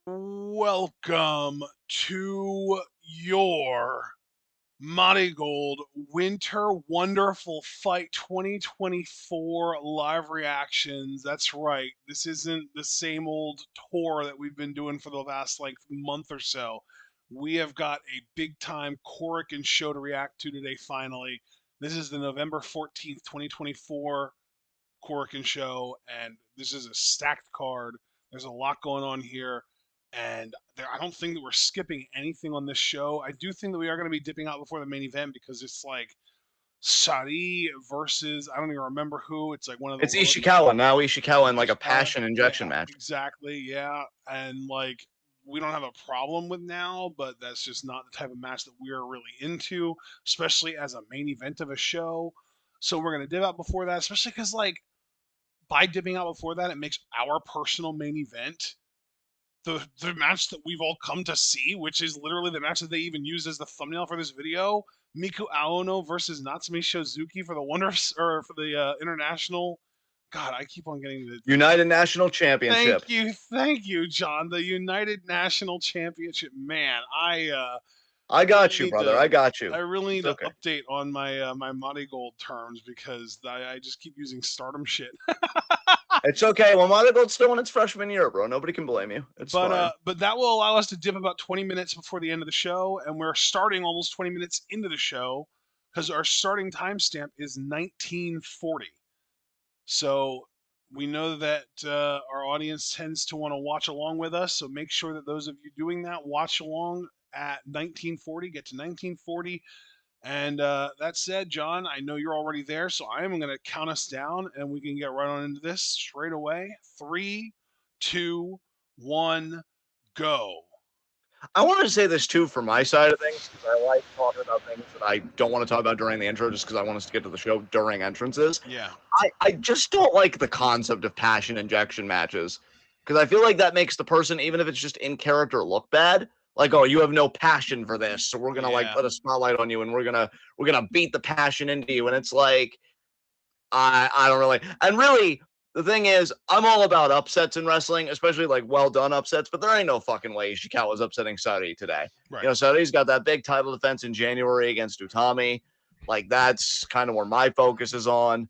Welcome to your MARIGOLD Winter Wonderful Fight 2024 live reactions. That's right. This isn't the same old tour that we've been doing for the last month or so. We have got a big time Korakuen show to react to today finally. This is the November 14th, 2024 Korakuen show, and this is a stacked card. There's a lot going on here, and I don't think that we're skipping anything on this show. I do think that we are going to be dipping out before the main event because it's like Sari versus I don't even remember who. It's like one of the It's Ishikawa now. Ishikawa in like a Ishikawa. passion injection Yeah, match. exactly. Yeah, and like we don't have a problem with now, but that's just not the type of match that we're really into, especially as a main event of a show. So we're gonna dip out before that, especially because by dipping out before that, it makes our personal main event the match that we've all come to see, which is literally the match that they even used as the thumbnail for this video. Miku Aono versus Natsumi Shozuki for the international. God, I keep on getting the United National Championship. Thank you, John. The United National Championship. Man, I got you, brother. I got you. I really need It's to okay. update on my MARIGOLD terms because I just keep using Stardom shit. It's okay. Well, MARIGOLD's still in its freshman year, bro. Nobody can blame you. It's fine. But that will allow us to dip about 20 minutes before the end of the show, and we're starting almost 20 minutes into the show because our starting timestamp is 1940. So we know that our audience tends to want to watch along with us. So make sure that those of you doing that watch along at 1940. Get to 1940. And that said, John, I know you're already there, so I am going to count us down, and we can get right on into this straight away. 3, 2, 1, go. I wanted to say this too from my side of things because I like talking about things that I don't want to talk about during the intro just because I want us to get to the show during entrances. Yeah. I just don't like the concept of passion injection matches because I feel like that makes the person, even if it's just in character, look bad. Like, oh, you have no passion for this, so we're gonna like put a spotlight on you and we're gonna beat the passion into you. And it's like, I don't really, and really the thing is, I'm all about upsets in wrestling, especially like well done upsets, but there ain't no fucking way Ishikawa's upsetting Saudi today. Right. You know, Saudi's got that big title defense in January against Utami. Like, that's kind of where my focus is on.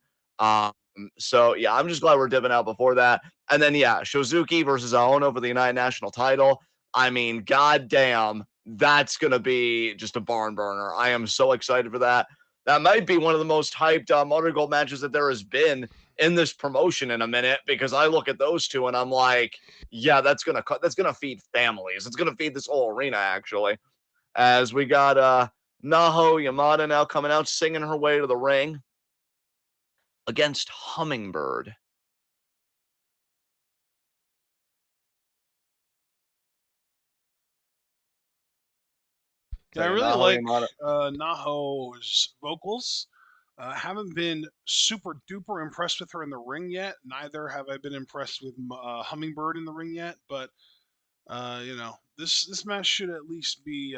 So yeah, I'm just glad we're dipping out before that. And then yeah, Shozuki versus Aono for the United National title. I mean, goddamn, that's gonna be just a barn burner. I am so excited for that. That might be one of the most hyped MARIGOLD matches that there has been in this promotion in a minute because I look at those two and I'm like, yeah, that's gonna feed families. It's gonna feed this whole arena actually. As we got Naho Yamada now coming out singing her way to the ring against Hummingbird. Yeah, I really like Naho's vocals. Haven't been super duper impressed with her in the ring yet. Neither have I been impressed with Hummingbird in the ring yet. But this match should at least be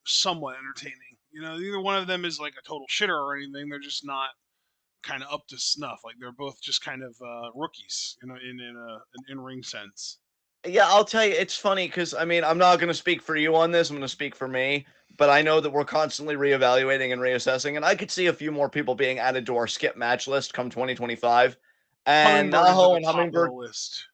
somewhat entertaining. You know, neither one of them is like a total shitter or anything. They're just not kind of up to snuff. Like they're both just kind of rookies, you know, in an in-ring sense. Yeah, I'll tell you, it's funny because I mean, I'm not going to speak for you on this. I'm going to speak for me, but I know that we're constantly reevaluating and reassessing, and I could see a few more people being added to our skip match list come 2025. And Hummingbird is at Naho the and top of the Hummingbird, list.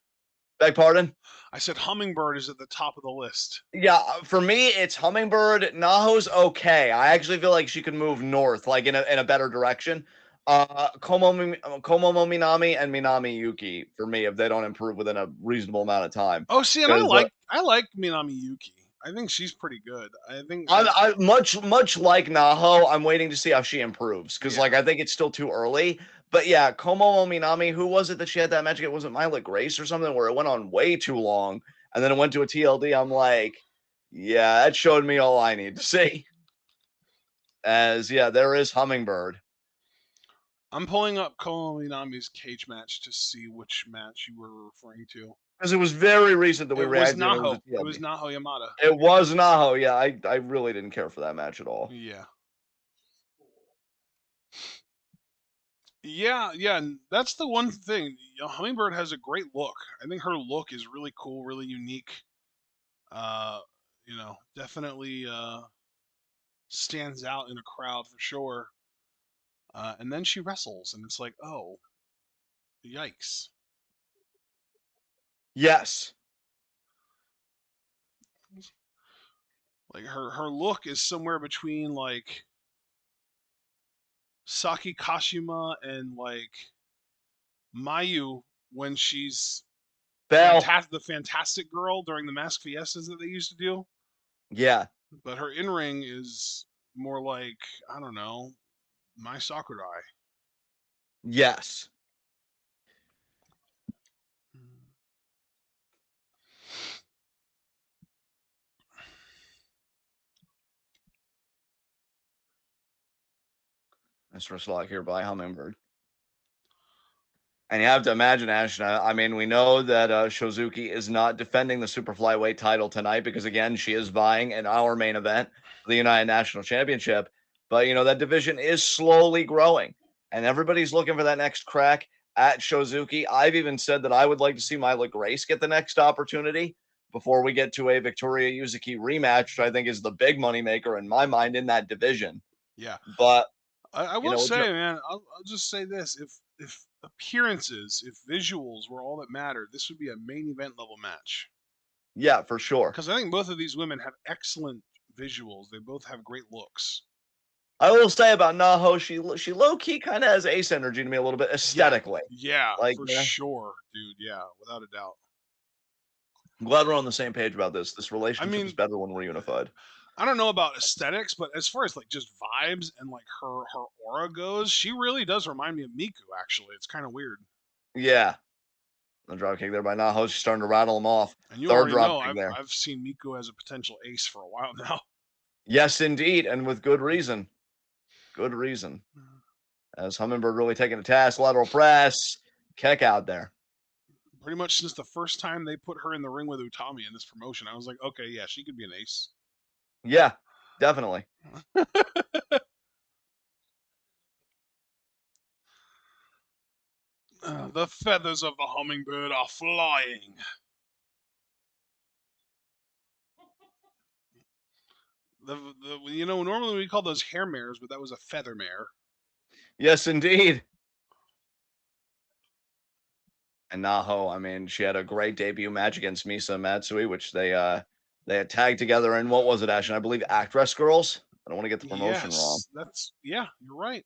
beg pardon? I said Hummingbird is at the top of the list. Yeah, for me, it's Hummingbird. Naho's okay. I actually feel like she could move north, like in a better direction. Komomo Minami and Minami Yuki for me if they don't improve within a reasonable amount of time. Oh, see, and I like Minami Yuki. I think she's pretty good. I think I much like Naho, I'm waiting to see how she improves because like I think it's still too early. But yeah, Komomo Minami, who was it that she had that match? It wasn't Myla Grace or something where it went on way too long and then it went to a TLD. I'm like, yeah, that showed me all I need to see. As yeah, there is Hummingbird. I'm pulling up Komomo Minami's cage match to see which match you were referring to. Because it was very recent that we reacted. Naho. It was Naho Yamada. It was Naho. Yeah, I really didn't care for that match at all. Yeah. Yeah, yeah, and that's the one thing. Hummingbird has a great look. I think her look is really cool, really unique. Uh, definitely stands out in a crowd for sure. And then she wrestles, and it's like, oh, yikes! Yes. Like her look is somewhere between like Saki Kashima and like Mayu when she's Bell. the fantastic girl during the Mask Fiestas that they used to do. Yeah. But her in ring is more like, I don't know, my Sakurai. Yes. Nice wrestle here by Hummingbird. And you have to imagine, Ashton. I mean, we know that Shozuki is not defending the super flyweight title tonight because, again, she is vying in our main event for the United National Championship. But that division is slowly growing, and everybody's looking for that next crack at Shozuki. I've even said that I would like to see Myla Grace get the next opportunity before we get to a Victoria Yuzuki rematch, which I think is the big moneymaker in my mind in that division. Yeah, But I you will know, say, man, I'll just say this: if appearances, if visuals were all that mattered, this would be a main event level match. yeah, for sure. Because I think both of these women have excellent visuals. They both have great looks. I will say about Naho, she low key kind of has Ace energy to me a little bit Yeah, aesthetically. yeah, Like, for sure, dude. Yeah, without a doubt. I'm glad we're on the same page about this. This I relationship is mean, better when we're unified. I don't know about aesthetics, but as far as like just vibes and like her aura goes, she really does remind me of Miku. Actually, it's kind of weird. Yeah, the drop kick there by Naho. She's starting to rattle him off. And you Third already drop know kick there. I've seen Miku as a potential ace for a while now. Yes, indeed, and with good reason. Good reason. As Hummingbird really taking a task, lateral press, kick out there. Pretty much since the first time they put her in the ring with Utami in this promotion, I was like, okay, yeah, she could be an ace. Yeah, definitely. The feathers of the hummingbird are flying. Normally we call those hair mares, but that was a feather mare. Yes, indeed. And Naho, I mean, she had a great debut match against Misa Matsui, which they had tagged together in what was it, Ashton? I believe Actress Girls. I don't want to get the promotion wrong. Yes, yeah, you're right.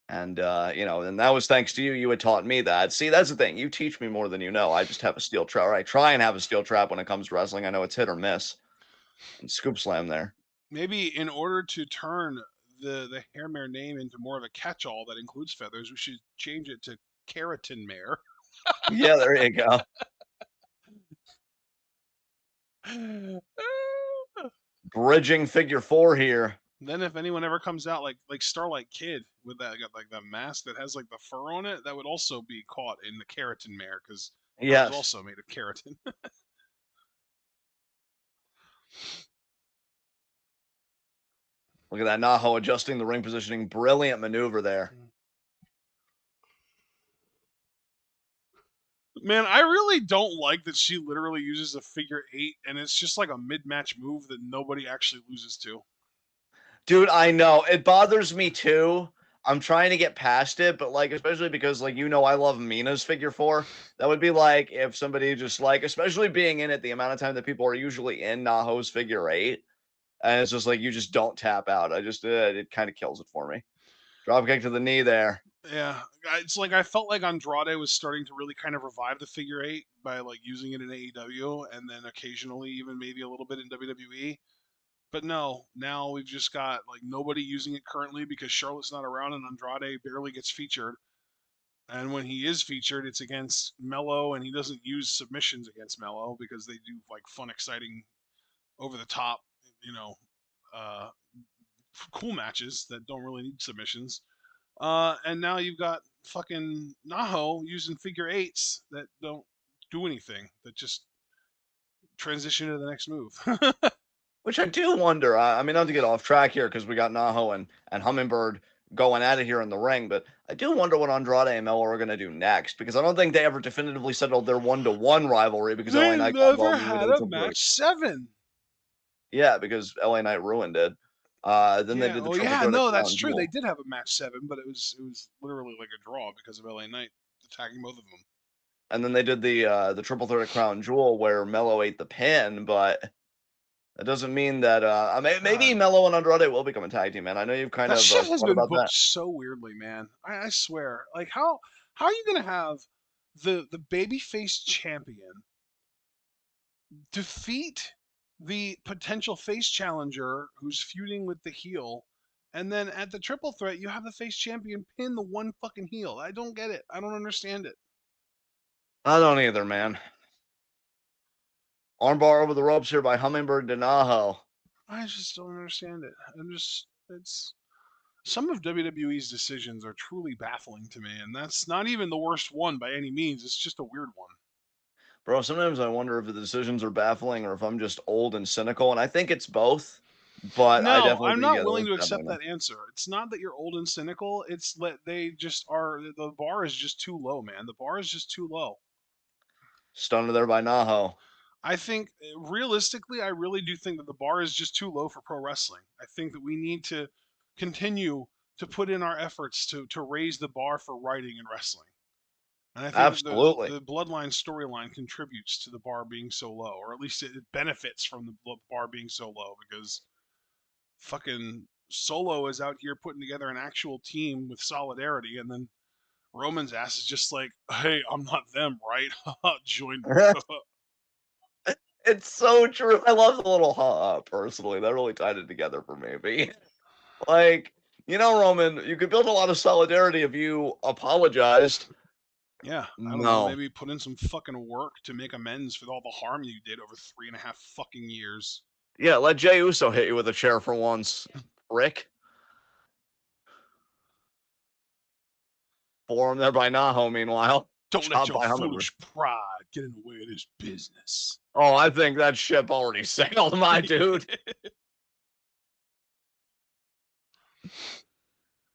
And and that was thanks to you. You had taught me that. See, that's the thing. You teach me more than you know. I just have a steel trap. Or I try and have a steel trap when it comes to wrestling. I know it's hit or miss. And scoop slam there. Maybe in order to turn the hair mare name into more of a catch-all that includes feathers, we should change it to keratin mare. Yeah, there you go. Bridging figure four here. Then if anyone ever comes out like Starlight Kid with that like that mask that has like the fur on it, that would also be caught in the keratin mare because her is Yes. also made of keratin. Look at that. Naho adjusting the ring positioning. Brilliant maneuver there. Man, I really don't like that she literally uses a figure eight and it's just like a mid-match move that nobody actually loses to. Dude, I know. It bothers me too. I'm trying to get past it, but like, especially because like I love Mina's figure four. That would be like if somebody just like, especially being in it the amount of time that people are usually in Naho's figure eight, and it's just like you just don't tap out. I just it kind of kills it for me. Drop kick to the knee there. Yeah, it's like I felt like Andrade was starting to really kind of revive the figure eight by like using it in AEW and then occasionally even maybe a little bit in WWE. But no, now we've just got like nobody using it currently because Charlotte's not around and Andrade barely gets featured. And when he is featured, it's against Mello, and he doesn't use submissions against Mello because they do like fun, exciting, over the top, you know, uh, cool matches that don't really need submissions. And now you've got fucking Naho using figure eights that don't do anything, that just transition to the next move. Which I do wonder. I mean, not to get off track here because we got Naho and Hummingbird going at it here in the ring. But I do wonder what Andrade and Melo are going to do next, because I don't think they ever definitively settled their 1-to-1 rivalry, because LA They Knight got never involved in the had video a until match Bruce. 7. Yeah, because LA Knight ruined it. Then they Yeah. did the Oh triple yeah. threat No, that's crown true. They jewel. did have a match 7, but it was literally like a draw because of LA Knight attacking both of them. And then they did the triple threat crown jewel where Melo ate the pin, but that doesn't mean that I mean, maybe God, Melo and Andrade will become a tag team, man. I know you've kind that of shit has thought been about booked that. so weirdly, man. I swear. Like how are you gonna have the babyface champion defeat the potential face challenger who's feuding with the heel, and then at the triple threat you have the face champion pin the one fucking heel? I don't get it. I don't understand it. I don't either, man. Armbar over the ropes here by Hummingbird Denaho. I just don't understand it. It's some of WWE's decisions are truly baffling to me, and that's not even the worst one by any means. It's just a weird one. Bro, sometimes I wonder if the decisions are baffling or if I'm just old and cynical, and I think it's both, but I No, definitely I'm think, not yeah, willing there's to accept definitely that answer. It's not that you're old and cynical. It's that they just are. The bar is just too low, man. The bar is just too low. stunner there by Naho. I think realistically, I really do think that the bar is just too low for pro wrestling. I think that we need to continue to put in our efforts to raise the bar for writing and wrestling. And I think that Absolutely. the bloodline storyline contributes to the bar being so low, or at least it benefits from the bar being so low because fucking Solo is out here putting together an actual team with solidarity, and then Roman's ass is just like, "Hey, I'm not them, right? Join me." It's so true. I love the little ha personally. That really tied it together for me. But yeah, like, Roman, you could build a lot of solidarity if you apologized. Yeah, I don't know. No. Maybe put in some fucking work to make amends for all the harm you did over 3.5 fucking years. Yeah, let Jey Uso hit you with a chair for once. Rick. Forearm there by Naho, meanwhile. Don't let Chopped your by Hummingbird. foolish pride get in the way of this business. Oh, I think that ship already sailed, my dude.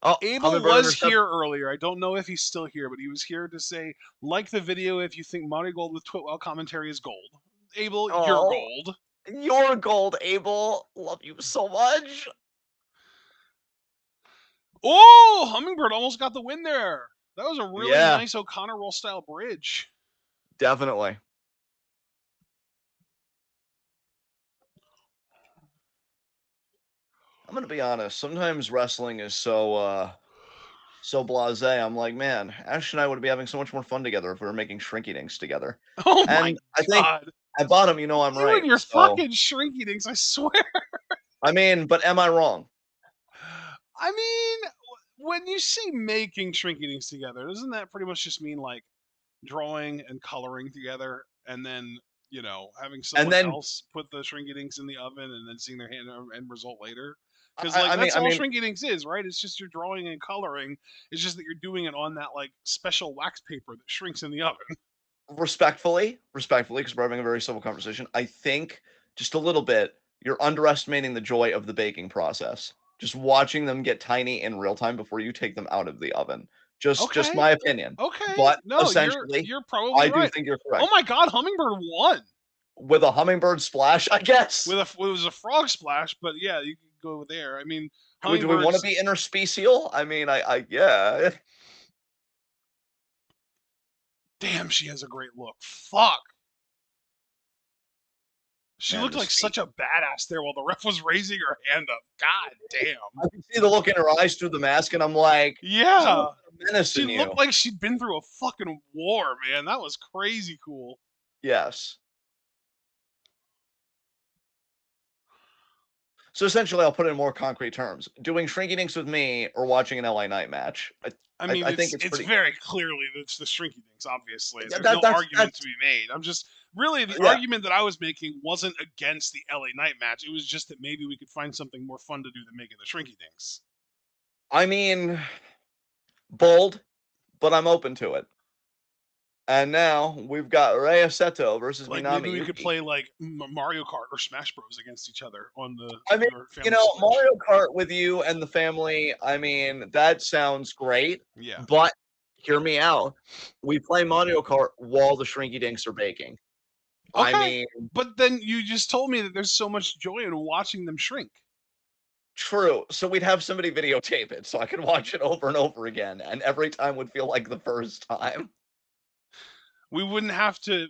Oh, Abel Hummingbird was intercept. here earlier. I don't know if he's still here, but he was here to say, like the video if you think Marigold with Twitwell commentary is gold. Abel, you're Oh, gold. you're gold, Abel. Love you so much. Oh, Hummingbird almost got the win there. That was a really Yeah, nice O'Connor roll style bridge. definitely. I'm gonna be honest. Sometimes wrestling is so blasé. I'm like, man, Ash and I would be having so much more fun together if we were making Shrinky Dinks together. Oh my And I think god. at bottom, I'm You and right. your So, fucking shrinky dinks, I swear. I mean, but am I wrong? I mean, when you say making shrinky dinks together, doesn't that pretty much just mean like drawing and coloring together and then, having And someone then, else put the shrinky dinks in the oven and then seeing their end result later? Because, I, like, I mean, that's I all mean, shrinky dinks is, right? It's just you're drawing and coloring. It's just that you're doing it on that, like, special wax paper that shrinks in the oven. respectfully, because we're having a very civil conversation. I think just a little bit, you're underestimating the joy of the baking process. Just watching them get tiny in real time before you take them out of the oven. Just Okay. my opinion. Okay. But No, you're essentially, you're probably I do right. think you're Oh correct. my god, Hummingbird won With a hummingbird splash, I guess. it was a frog splash, but yeah, you can go there. I mean, Do we want to hummingbirds. be interspecial? I mean, I yeah. Damn, she has a great look. Fuck. She Man, looked this like feet. such a badass there while the ref was raising her hand up. God damn. I can see the look in her eyes through the mask, and I'm like, there's a little Yeah. bit of menace She in you. looked like she'd been through a fucking war, man. That was crazy cool. Yes. So essentially, I'll put it in more concrete terms. Doing Shrinky Dinks with me or watching an LA Knight match. I I, mean, I think it's it's it's pretty. very clearly it's the Shrinky Dinks. Obviously, Yeah, there's no argument that's to be made. I'm just really the yeah. argument that I was making wasn't against the LA Knight match. It was just that maybe we could find something more fun to do than making the Shrinky Dinks. I mean, bold, but I'm open to it. And now we've got Rei Seto versus Like Minami maybe we could Yuki. play like Mario Kart or Smash Bros against each other on I mean, your family Switch. Mario Kart with you and the family, I mean, that sounds great, Yeah. but hear me out. We play Mario Kart while the Shrinky Dinks are baking. I Okay. mean, But then you just told me that there's so much joy in watching them shrink. true. So we'd have somebody videotape it so I could watch it over and over again, and every time would feel like the first time. We wouldn't have to.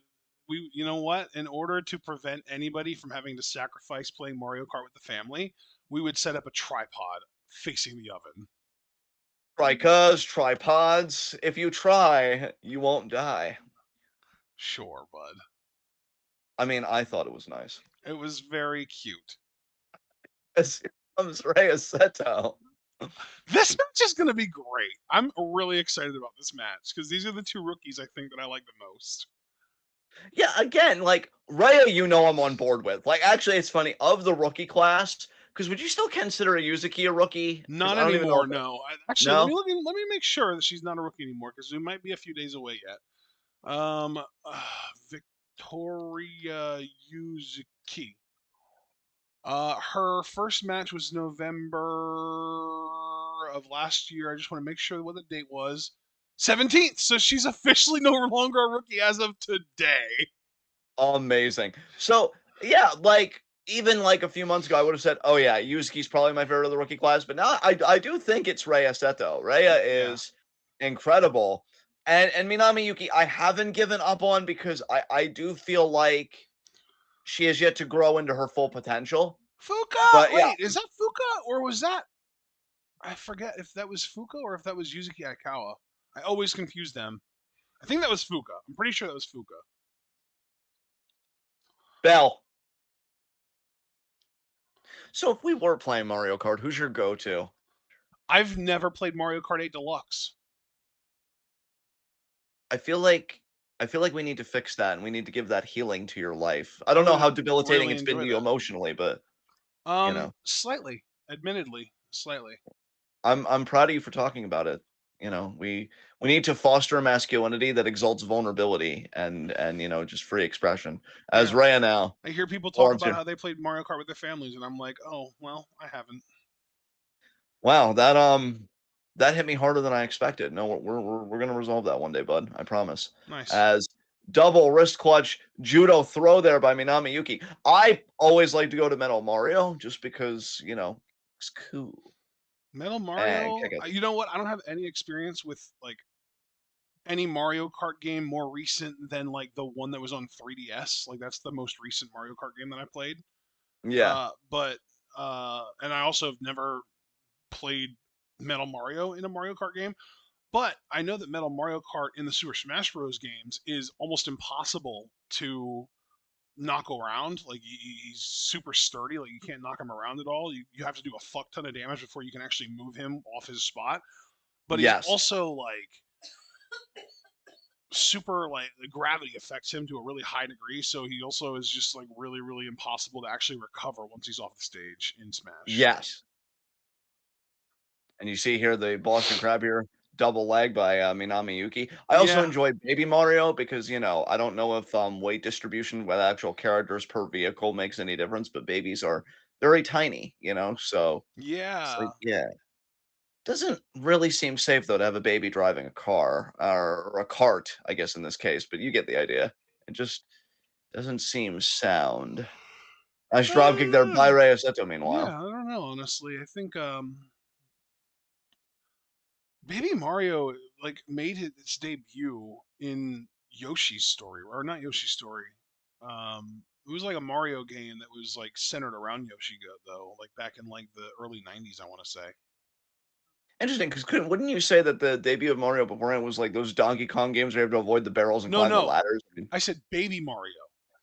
You know what? In order to prevent anybody from having to sacrifice playing Mario Kart with the family, we would set up a tripod facing the oven. Tripods. If you try, you won't die. Sure, bud. I mean, I thought it was nice. It was very cute. As here comes Rei Seto. This match is going to be great. I'm really excited about this match because these are the two rookies I think that I like the most. Yeah, again, like Rhea, I'm on board with. Like, actually, it's funny of the rookie class. Because would you still consider a Yuzuki a rookie? Because Not I don't even know anymore. if it, No. Actually, no. let me make sure that she's not a rookie anymore because we might be a few days away yet. Victoria Yuzuki. Her first match was November of last year. I just want to make sure what the date was. 17th. So she's officially no longer a rookie as of today. Amazing. So yeah, like even like a few months ago, I would have said, "Oh yeah, Yuzuki's probably my favorite of the rookie class." But now I do think it's Rhea Seto. Rhea Yeah. is incredible, and Minami Yuki, I haven't given up on because I do feel like she has yet to grow into her full potential. Fuka! But yeah, Wait, is that Fuka or was that I forget if that was Fuka or if that was Yuzuki Aikawa. I always confuse them. I think that was Fuka. I'm pretty sure that was Fuka. Bell. So if we were playing Mario Kart, who's your go-to? I've never played Mario Kart 8 Deluxe. I feel like I feel like we need to fix that and we need to give that healing to your life. I I don't know would how debilitating really it's been enjoy to you that. emotionally, but Slightly, admittedly, slightly. I'm proud of you for talking about it. We need to foster a masculinity that exalts vulnerability and just free expression. As Yeah, Rhea now I hear people talk warms about here. how they played Mario Kart with their families, and I'm like, oh, well, I haven't. Wow, that hit me harder than I expected. No, we're gonna resolve that one day, bud. I promise. Nice. As double wrist clutch judo throw there by Minami Yuki. I always like to go to Metal Mario just because it's cool Metal and Mario. kick it. You know what? I don't have any experience with like any Mario Kart game more recent than like the one that was on 3DS. Like that's the most recent Mario Kart game that I played. Yeah. But and I also have never played Metal Mario in a Mario Kart game. But I know that Metal Mario Kart in the Super Smash Bros. Games is almost impossible to knock around. Like he's super sturdy. Like you can't knock him around at all. You have to do a fuck ton of damage before you can actually move him off his spot. But he's Yes. also like super like the gravity affects him to a really high degree. So he also is just like really impossible to actually recover once he's off the stage in Smash. Yes. And you see here the Boston Crab here, double leg by Minami Yuki. I also Yeah, enjoy Baby Mario because I don't know if weight distribution with actual characters per vehicle makes any difference, but babies are very tiny. So it's like, yeah. yeah, doesn't really seem safe though to have a baby driving a car or a cart, I guess in this case, but you get the idea. It just doesn't seem sound. Nice drop kick there by Uh, Rey Seto, meanwhile. yeah, I don't know, honestly. I think Baby Mario like made its debut in Yoshi's Story, or not Yoshi's Story. It was like a Mario game that was like centered around Yoshi though, like back in like the early '90s, I want to say. Interesting, because wouldn't you say that the debut of Mario beforehand was like those Donkey Kong games where you have to avoid the barrels and No, climb the no, ladders? I mean, I said Baby Mario.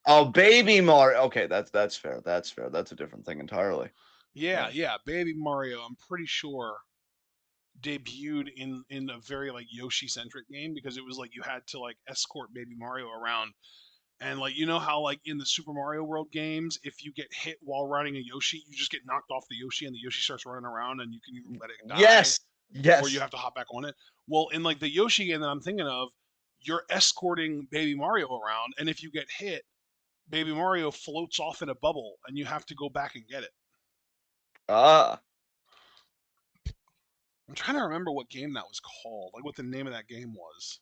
oh, Baby Mario. Okay, that's fair. That's fair. That's a different thing entirely. Yeah, Yeah. yeah, Baby Mario. I'm pretty sure debuted in a very like Yoshi centric game because it was like you had to like escort Baby Mario around. And like you know how like in the Super Mario World games, if you get hit while riding a Yoshi, you just get knocked off the Yoshi and the Yoshi starts running around and you can either let it die Yes. or you Yes. have to hop back on it. Well, in like the Yoshi game that I'm thinking of, you're escorting Baby Mario around, and if you get hit, Baby Mario floats off in a bubble, and you have to go back and get it. Ah, I'm trying to remember what game that was called, like what the name of that game was.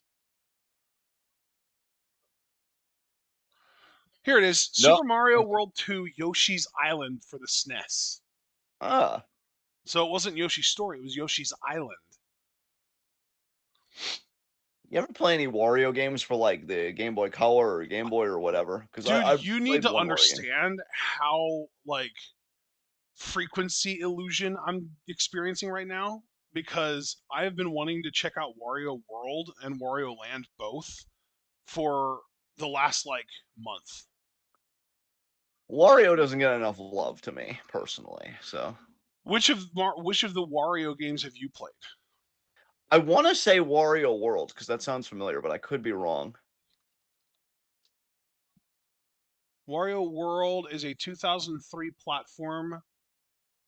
Here it is, no. Super Mario Okay. World 2 Yoshi's Island for the SNES. Ah, So it wasn't Yoshi's Story, it was Yoshi's Island. you ever play any Wario games for like the Game Boy Color or Game Boy or whatever? Because Dude, I've you need played to one Wario game. understand how like frequency illusion I'm experiencing right now because I have been wanting to check out Wario World and Wario Land both for the last like month. Wario doesn't get enough love to me personally, so Which of the Wario games have you played? I want to say Wario World because that sounds familiar, but I could be wrong. Wario World is a 2003 platform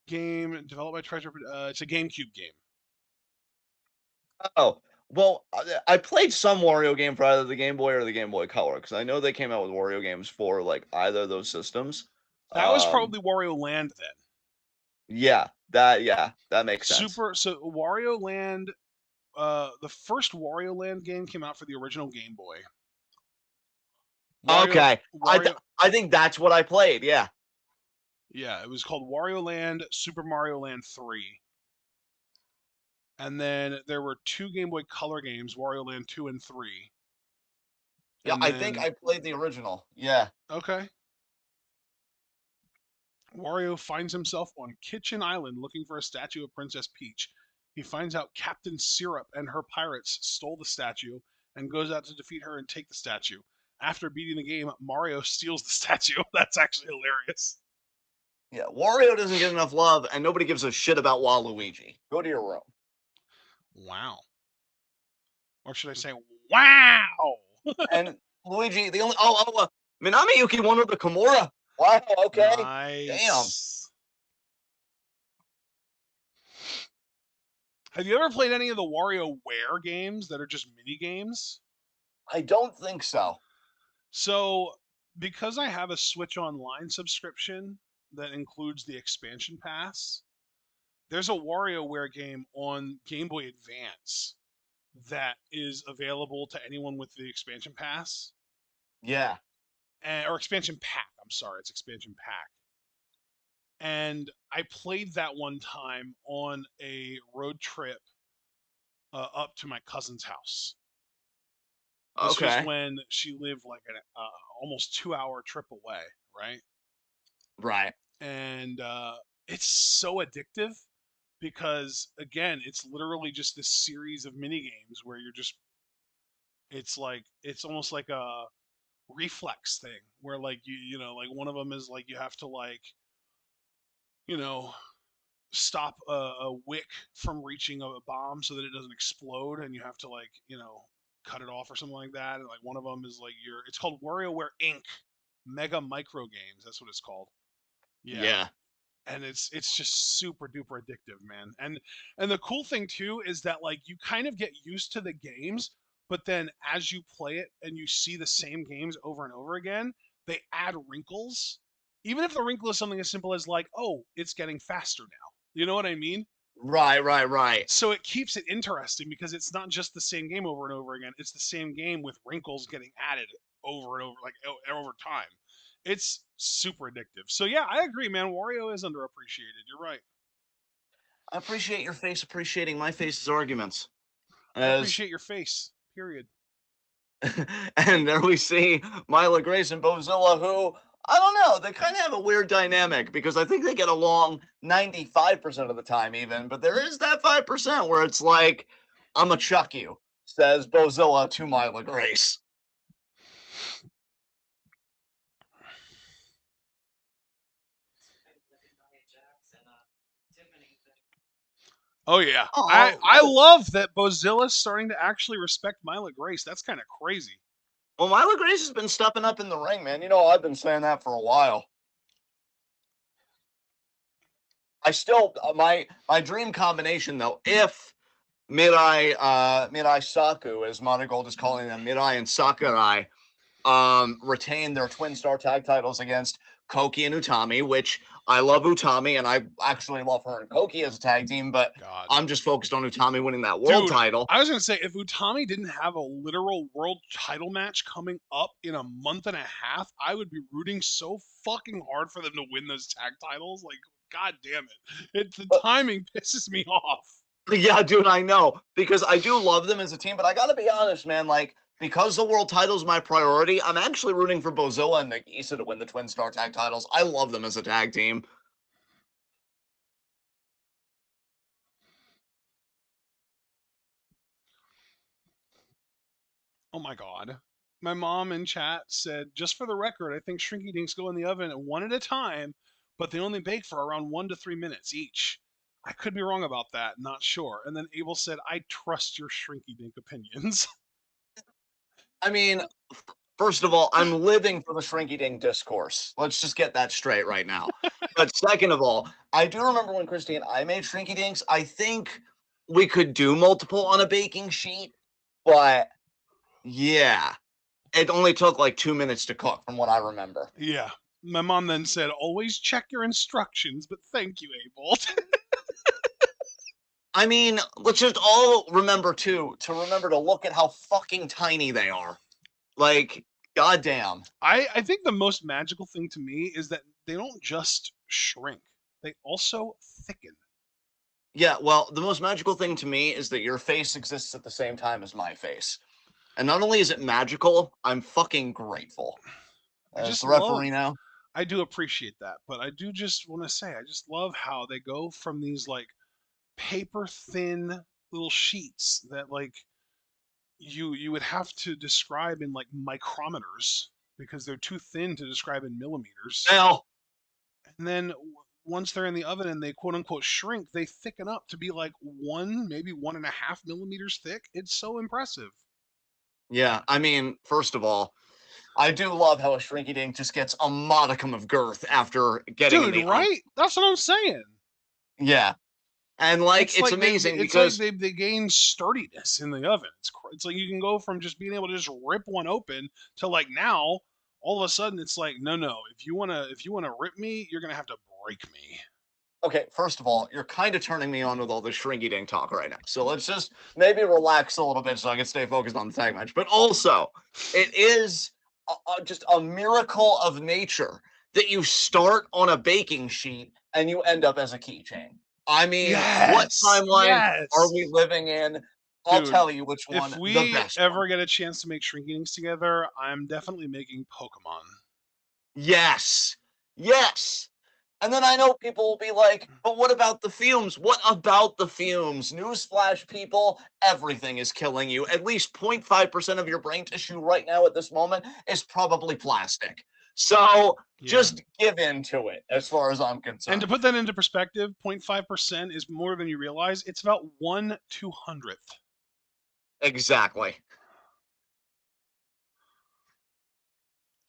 game developed by Treasure. It's a GameCube game. Oh, well, I played some Wario game for either the Game Boy or the Game Boy Color because I know they came out with Wario games for like either of those systems. That was Um, probably Wario Land then. yeah, that makes sense. Wario Land. The first Wario Land game came out for the original Game Boy. Wario Okay, Wario I think that's what I played. Yeah. Yeah, it was called Wario Land Super Mario Land 3. And then there were two Game Boy Color games, Wario Land 2 and 3. Yeah, And I think then I played the original. Yeah. okay, Wario finds himself on Kitchen Island looking for a statue of Princess Peach. He finds out Captain Syrup and her pirates stole the statue and goes out to defeat her and take the statue. After beating the game, Mario steals the statue. That's actually hilarious. Yeah, Wario doesn't get enough love, and nobody gives a shit about Waluigi. Go to your room. Wow. Or should I say, wow? And Luigi, the only Minami Yuki won with the Kimura. Wow, okay. Damn. Nice. Have you ever played any of the WarioWare games that are just mini games? I don't think so. So, because I have a Switch Online subscription that includes the expansion pass, there's a WarioWare game on Game Boy Advance that is available to anyone with the expansion pass Yeah. or expansion pack. I'm sorry, it's expansion pack. And I played that one time on a road trip up to my cousin's house. This was Okay. when she lived like an almost 2 hour trip away, right? Right. And it's so addictive because again, it's literally just this series of mini games where you're just it's almost like a reflex thing where like like one of them is like you have to like you know stop a wick from reaching a bomb so that it doesn't explode and you have to like cut it off or something like that, and like one of them is like it's called WarioWare Inc. Mega Micro Games, that's what it's called. Yeah. Yeah. And it's just super duper addictive, man. And the cool thing too is that like you kind of get used to the games, but then as you play it and you see the same games over and over again, they add wrinkles. Even if the wrinkle is something as simple as like, oh, it's getting faster now. You know what I mean? Right. So it keeps it interesting because it's not just the same game over and over again. It's the same game with wrinkles getting added over and over, like over time. It's super addictive. So yeah, I agree, man. Wario is underappreciated. You're right. I appreciate your face appreciating my face's arguments. I As appreciate your face. Period. and there we see Mila Grace and Bozilla, who I don't know, they kind of have a weird dynamic because I think they get along 95% of the time, even, but there is that 5% where it's like, I'm a chuck you, says Bozilla to Mila Grace. Oh yeah, Oh, I love that Bozilla's starting to actually respect Mila Grace. That's kind of crazy. well, Mila Grace has been stepping up in the ring, man. You know, I've been saying that for a while. I still my dream combination though, if Mirai Saku, as MARIGOLD is calling them, Mirai and Sakurai, retain their twin star tag titles against Koki and Utami, which I love Utami, and I actually love her and Koki as a tag team, but God. I'm just focused on Utami winning that world Dude, title. I was going to say, if Utami didn't have a literal world title match coming up in a month and a half, I would be rooting so fucking hard for them to win those tag titles. Like, god damn it. The But timing pisses me off. yeah, dude, I know, because I do love them as a team, but I gotta be honest, man, like, because the world title is my priority, I'm actually rooting for Bozilla and Nagisa to win the twin star tag titles. I love them as a tag team. Oh my god. My mom in chat said, just for the record, I think Shrinky Dinks go in the oven one at a time, but they only bake for around 1 to 3 minutes each. I could be wrong about that, not sure. And then Abel said, I trust your Shrinky Dink opinions. I mean, first of all, I'm living for the shrinky dink discourse. Let's just get that straight right now. But second of all, I do remember when Christy and I made shrinky dinks. I think we could do multiple on a baking sheet, but yeah, it only took like 2 minutes to cook from what I remember. Yeah. My mom then said, always check your instructions, but thank you, Abel. I mean, let's just all remember too to remember to look at how fucking tiny they are. Like, goddamn. I think the most magical thing to me is that they don't just shrink, they also thicken. Yeah, well, the most magical thing to me is that your face exists at the same time as my face. And not only is it magical, I'm fucking grateful. I As just the love, referee now. I do appreciate that, but I do just want to say, I just love how they go from these like paper thin little sheets that like you would have to describe in like micrometers because they're too thin to describe in millimeters. Now, And then once they're in the oven and they quote unquote shrink, they thicken up to be like 1, maybe 1.5 millimeters thick. It's so impressive. yeah, I mean, first of all, I do love how a shrinky dink just gets a modicum of girth after getting in Dude, the oven. right? That's what I'm saying. Yeah. And like, It's it's like amazing because they gain sturdiness in the oven. It's like you can go from just being able to just rip one open to like now all of a sudden it's like no, if you want to rip me, you're going to have to break me. okay, first of all, you're kind of turning me on with all this shrinky dink talk right now. So let's just maybe relax a little bit so I can stay focused on the tag match. But also, it is just a miracle of nature that you start on a baking sheet and you end up as a keychain. I mean, what Yes. timeline are Yes. we living in? I'll Dude, tell you which if one, the we best one. ever get a chance to make shrinkings together, I'm definitely making Pokemon. Yes. Yes. And then I know people will be like, but what about the fumes? What about the fumes? Newsflash, people, everything is killing you. At least 0.5% of your brain tissue right now at this moment is probably plastic. So Yeah. just give in to it, as far as I'm And to concerned. put that into perspective, 0.5% is more than you realize. It's about 1/200th. Exactly.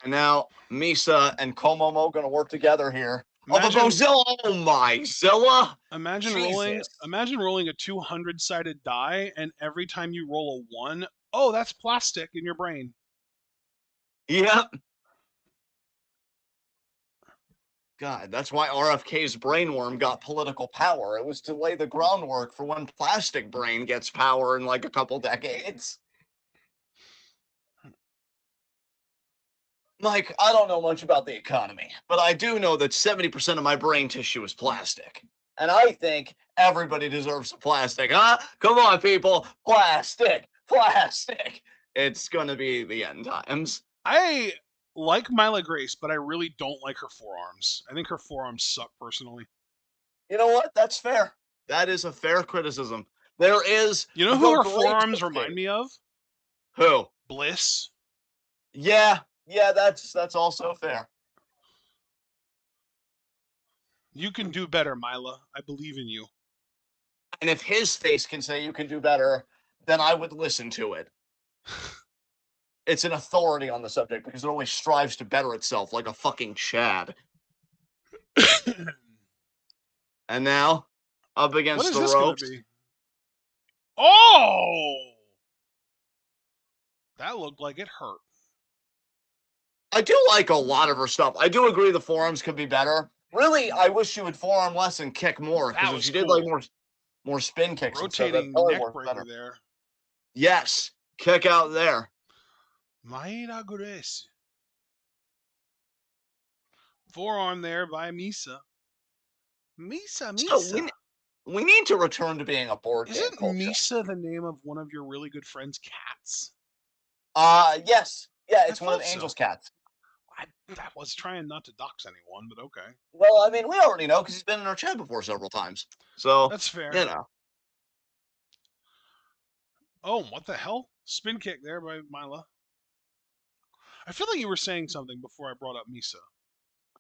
And now Misa and Komomo going to work together here. Oh, but Imagine Bozilla! Oh my Zilla! Jesus. imagine rolling a 200-sided die and every time you roll a 1, oh, that's plastic in your brain. Yep. God, that's why RFK's brainworm got political power. It was to lay the groundwork for when plastic brain gets power in like a couple decades. Mike, I don't know much about the economy, but I do know that 70% of my brain tissue is plastic. And I think everybody deserves plastic, huh? Come on, people. Plastic. Plastic. It's going to be the end times. I like Mila Grace, but I really don't like her forearms. I think her forearms suck personally. You know what? That's fair. That is a fair criticism. There is You know who the her great forearms remind escape. me of? Who? Bliss. Yeah, yeah, that's also fair. You can do better, Mila. I believe in you. And if his face can say you can do better, then I would listen to it. It's an authority on the subject because it always strives to better itself like a fucking Chad. And now, up What against is the this going to ropes, be? Oh! That looked like it hurt. I do like a lot of her stuff. I do agree the forearms could be better. Really, I wish she would forearm less and kick more, because That if was she did like cool. more spin kicks and stuff, that Rotating probably neck works breaker better. there. Yes, kick out there. MARIGOLD. Forearm there by Misa. Misa, So Misa. we need to return to being a board game Isn't culture. Misa the name of one of your really good friend's cats? Yes. Yeah, I it's one of thought the so. Angel's cats. I was trying not to dox anyone, but okay. Well, I mean, we already know because he's been in our chat before several times. So, That's fair. you know. Oh, what the hell? Spin kick there by Mila. I feel like you were saying something before I brought up Misa.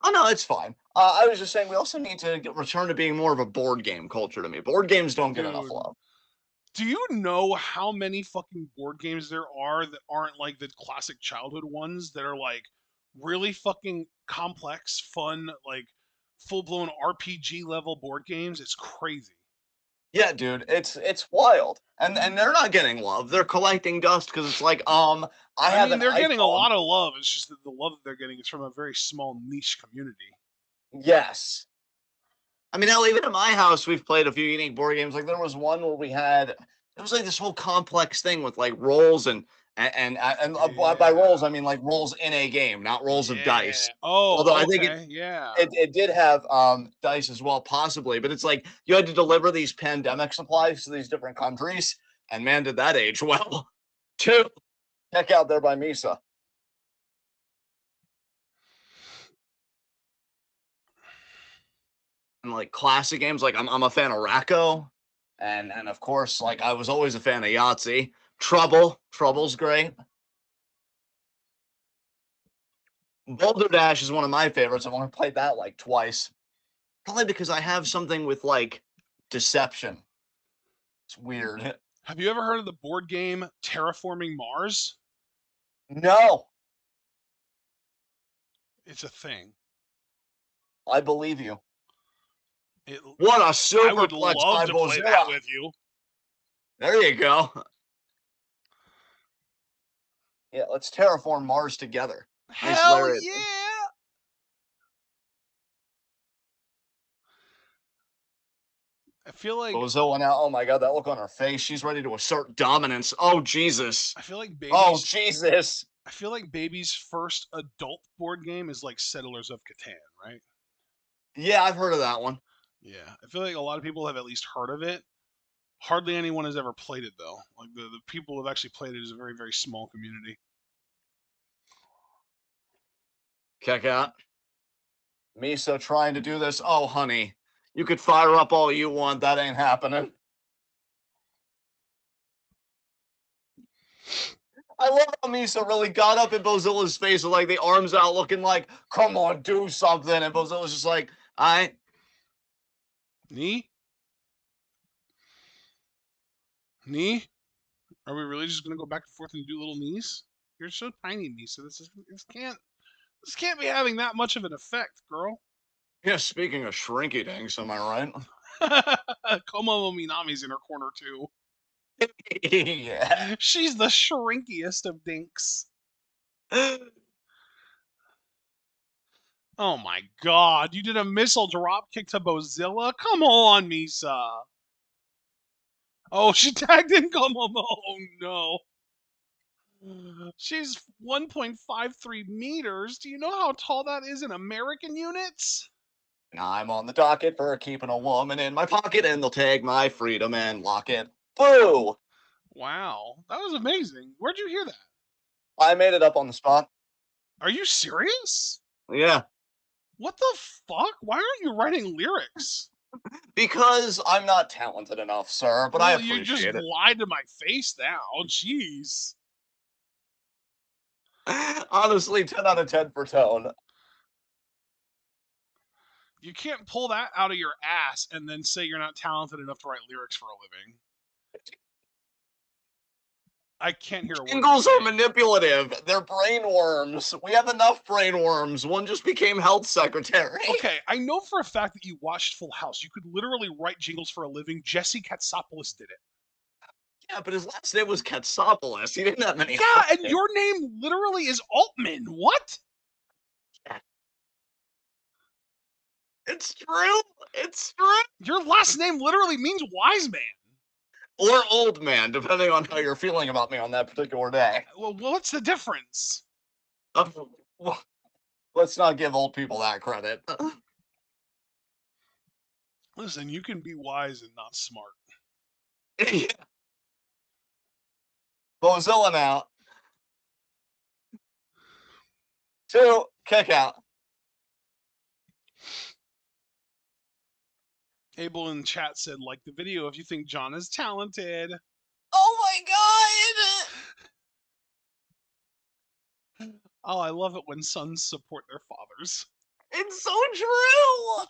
Oh, no, it's fine. I was just saying we also need to return to being more of a board game culture to me. Board games don't get enough Dude, love. do you know how many fucking board games there are that aren't like the classic childhood ones that are like really fucking complex, fun, like full blown RPG level board games? It's crazy. Yeah, dude, it's wild. And they're not getting love. They're collecting dust because it's like, I I have mean, an they're getting a iPhone. lot of love. It's just that the love that they're getting is from a very small niche community. Yes. I mean, hell, even at my house, we've played a few unique board games. Like there was one where we had it was like this whole complex thing with like rolls and by Yeah. rolls I mean like rolls in a game, not rolls of Yeah. dice. Although Oh, I think okay. Yeah. it did have dice as well, possibly, but it's like you had to deliver these pandemic supplies to these different countries, and man, did that age well. Two, check out there by Misa. And like classic games, like I'm a fan of Racco, and of course, like I was always a fan of Yahtzee. Trouble's great. Boulder Dash is one of my favorites. I've only played that like twice, probably because I have something with like deception. It's weird. Have you ever heard of the board game Terraforming Mars? No, It's a thing. I believe you. It, What a I would superplex love by to play that Bozilla. with you. There you go. Yeah, let's terraform Mars together. Nice Hell lariat. yeah! I feel like Bozilla now. Oh my god, that look on her face. She's ready to assert dominance. Oh Jesus. I feel like Oh baby's Jesus. I feel like baby's first adult board game is like Settlers of Catan, right? Yeah, I've heard of that one. Yeah. I feel like a lot of people have at least heard of it. Hardly anyone has ever played it though. Like the people who have actually played it is a very, very small community. Check out. Misa trying to do this. Oh, honey. You could fire up all you want. That ain't happening. I love how Misa really got up in Bozilla's face with like the arms out looking like, come on, do something. And Bozilla's just like, I Knee? Knee? Are we really just gonna go back and forth and do little knees? You're so tiny, Misa. This can't be having that much of an effect, girl. yeah, speaking of shrinky dinks, am I right? Komo Minami's in her corner too. Yeah. She's the shrinkiest of dinks. Oh my god, you did a missile drop kick to Bozilla? Come on, Misa. Oh, she tagged in Komo. Oh no. She's 1.53 meters. Do you know how tall that is in American units? I'm on the docket for keeping a woman in my pocket, and they'll tag my freedom and lock it. Boo! Wow, that was amazing. Where'd you hear that? I made it up on the spot. Are you serious? Yeah. What the fuck? Why aren't you writing lyrics? Because I'm not talented enough, sir, but I Well, you just appreciate it. lied to my face now. Jeez. Honestly, 10 out of 10 for tone. You can't pull that out of your ass and then say you're not talented enough to write lyrics for a living. I can't hear a word you're Jingles are saying. manipulative. They're brainworms. We have enough brainworms. One just became health secretary. Okay, I know for a fact that you watched Full House. You could literally write jingles for a living. Jesse Katsopoulos did it. Yeah, but his last name was Katsopoulos. He didn't have many Yeah, and options. your name literally is Altman. What? Yeah. It's true. It's true. Your last name literally means wise man. Or old man, depending on how you're feeling about me on that particular day. Well, what's the difference? Well, let's not give old people that credit. Listen, you can be wise and not smart. Yeah. Bozilla now. 2, kick out. Abel in chat said, like the video if you think John is talented. Oh my Oh, I love it when sons support their fathers. god! It's so true!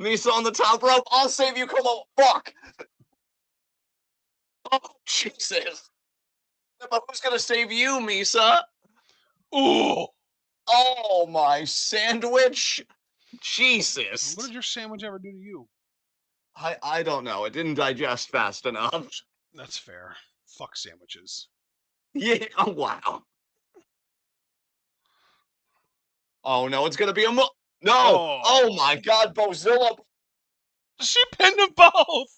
Misa on the top rope. I'll save you. Come on. Fuck. Oh, Jesus. But who's going to save you, Misa? Ooh! Oh, my sandwich. Jesus. What did your sandwich ever do to you? I don't know. It didn't digest fast enough. That's fair. Fuck sandwiches. Yeah. Oh, wow. Oh, no. It's going to be a No. Oh, my God. Bozilla. She pinned them both!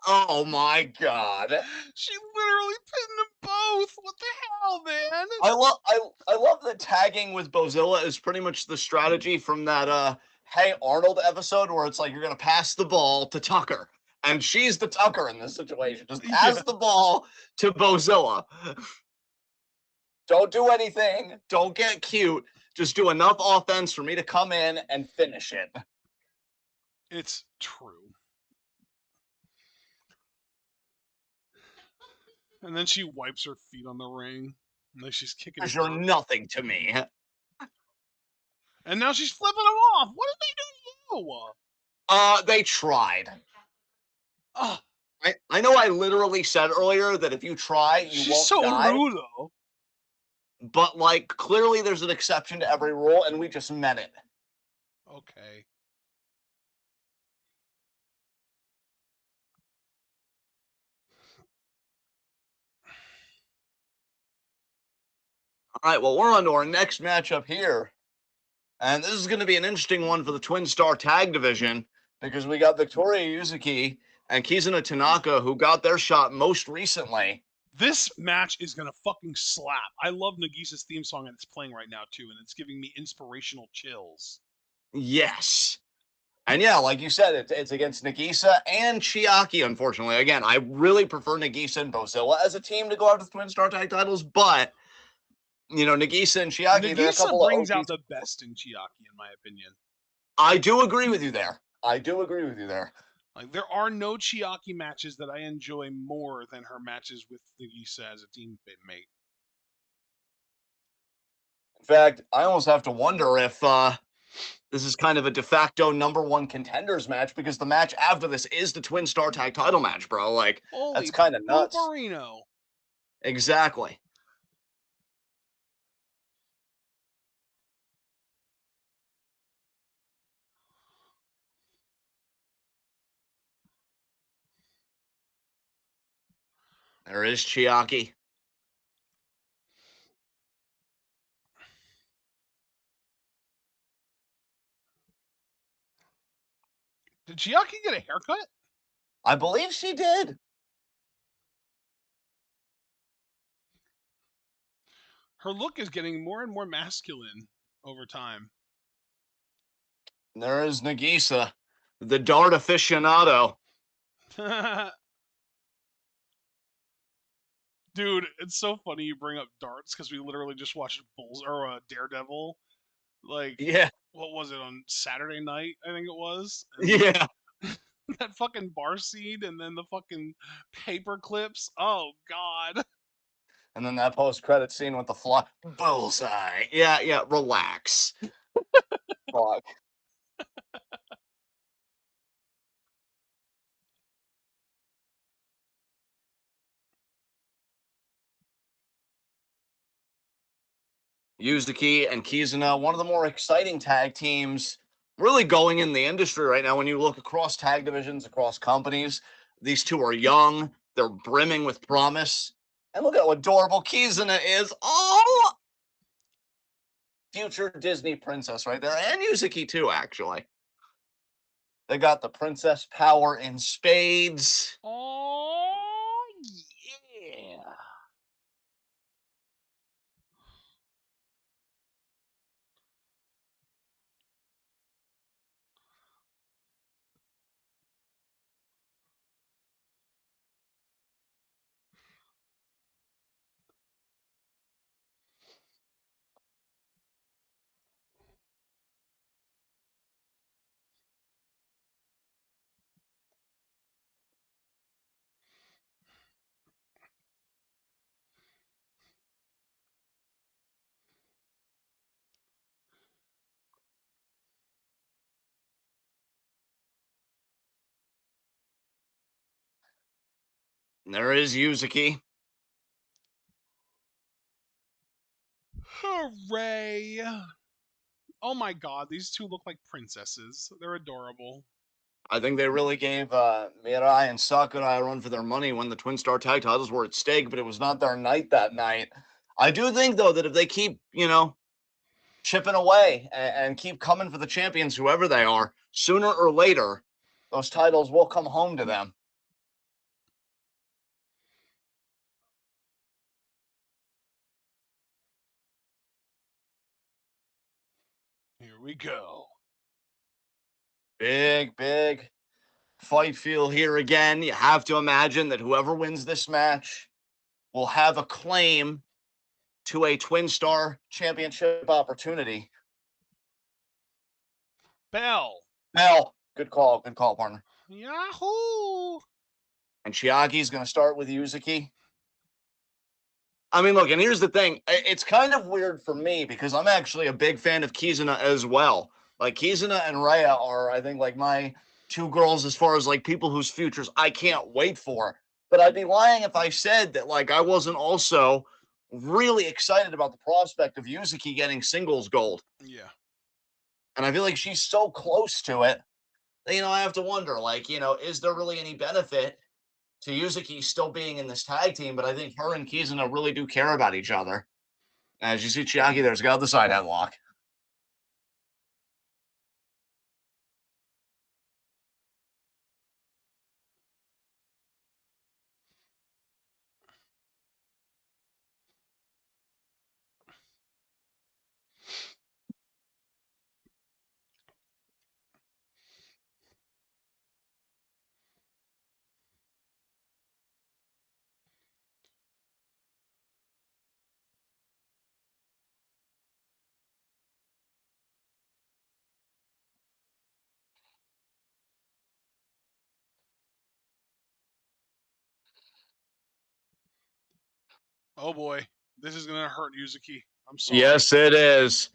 Oh, my God. She literally pinned them both! What the hell, man? I love that tagging with Bozilla is pretty much the strategy from that Hey Arnold episode where it's like you're gonna pass the ball to Tucker. And she's the Tucker in this situation. Just pass the ball to Bozilla. Don't do anything. Don't get cute. Just do enough offense for me to come in and finish it. It's true. And then she wipes her feet on the ring. Like she's kicking Because you're dirt. nothing to me. And now she's flipping them off. What did they do? They tried. Oh, I know I literally said earlier that if you try, you she's won't so die. rude, though. But, like, clearly there's an exception to every rule, and we just met it. Okay. All right, well, we're on to our next matchup here. And this is going to be an interesting one for the Twin Star Tag Division because we got Victoria Yuzuki and Kizuna Tanaka, who got their shot most recently. This match is going to fucking slap. I love Nagisa's theme song, and it's playing right now, too, and it's giving me inspirational chills. Yes. And yeah, like you said, it's against Nagisa and Chiaki, unfortunately. Again, I really prefer Nagisa and Bozilla as a team to go after the Twin Star Tag titles, but, you know, Nagisa and Chiaki, they're a Nagisa couple brings of out OGs. the best in Chiaki, in my opinion. I do agree with you there. Like, there are no Chiaki matches that I enjoy more than her matches with Nagisa as a teammate. In fact, I almost have to wonder if this is kind of a de facto #1 contenders match because the match after this is the Twin Star Tag title match, bro. Like, Holy that's kind of nuts. Marino. Exactly. There is Chiaki. Did Chiaki get a haircut? I believe she did. Her look is getting more and more masculine over time. There is Nagisa, the dart aficionado. Dude, it's so funny you bring up darts because we literally just watched Daredevil. Like, Yeah. what was it on Saturday night? I think it was. And Yeah. that fucking bar scene and then the fucking paper clips. Oh God. And then that post-credit scene with the fly. Bullseye. Yeah, relax. Fuck. Yuzuki and Kizuna, one of the more exciting tag teams really going in the industry right now. When you look across tag divisions, across companies, These two are young. They're brimming with promise. And look how adorable Kizuna is. Oh, future Disney princess right there. And Yuzuki too, actually. They got the princess power in spades. Oh, yeah. And there is Yuzuki. Hooray. Oh my god, these two look like princesses. They're adorable. I think they really gave Mirai and Sakurai a run for their money when the Twin Star Tag titles were at stake, but it was not their night that night. I do think, though, that if they keep, chipping away and keep coming for the champions, whoever they are, sooner or later, those titles will come home to them. Here we go. Big fight feel here again. You have to imagine that whoever wins this match will have a claim to a Twin Star Championship opportunity. Bell. Bell, good call, partner. Yahoo! And Chiaki's going to start with Yuzuki. I mean, look, and here's the thing. It's kind of weird for me because I'm actually a big fan of Kizuna as well. Like, Kizuna and Rhea are, I think, like my two girls as far as like people whose futures I can't wait for. But I'd be lying if I said that, like, I wasn't also really excited about the prospect of Yuzuki getting singles gold. Yeah. And I feel like she's so close to it that, I have to wonder, like, is there really any benefit to Yuzuki still being in this tag team? But I think her and Kizuna really do care about each other. As you see, Chiaki there's got the side headlock. Oh boy. This is gonna hurt Yuzuki. I'm sorry. Yes, it is.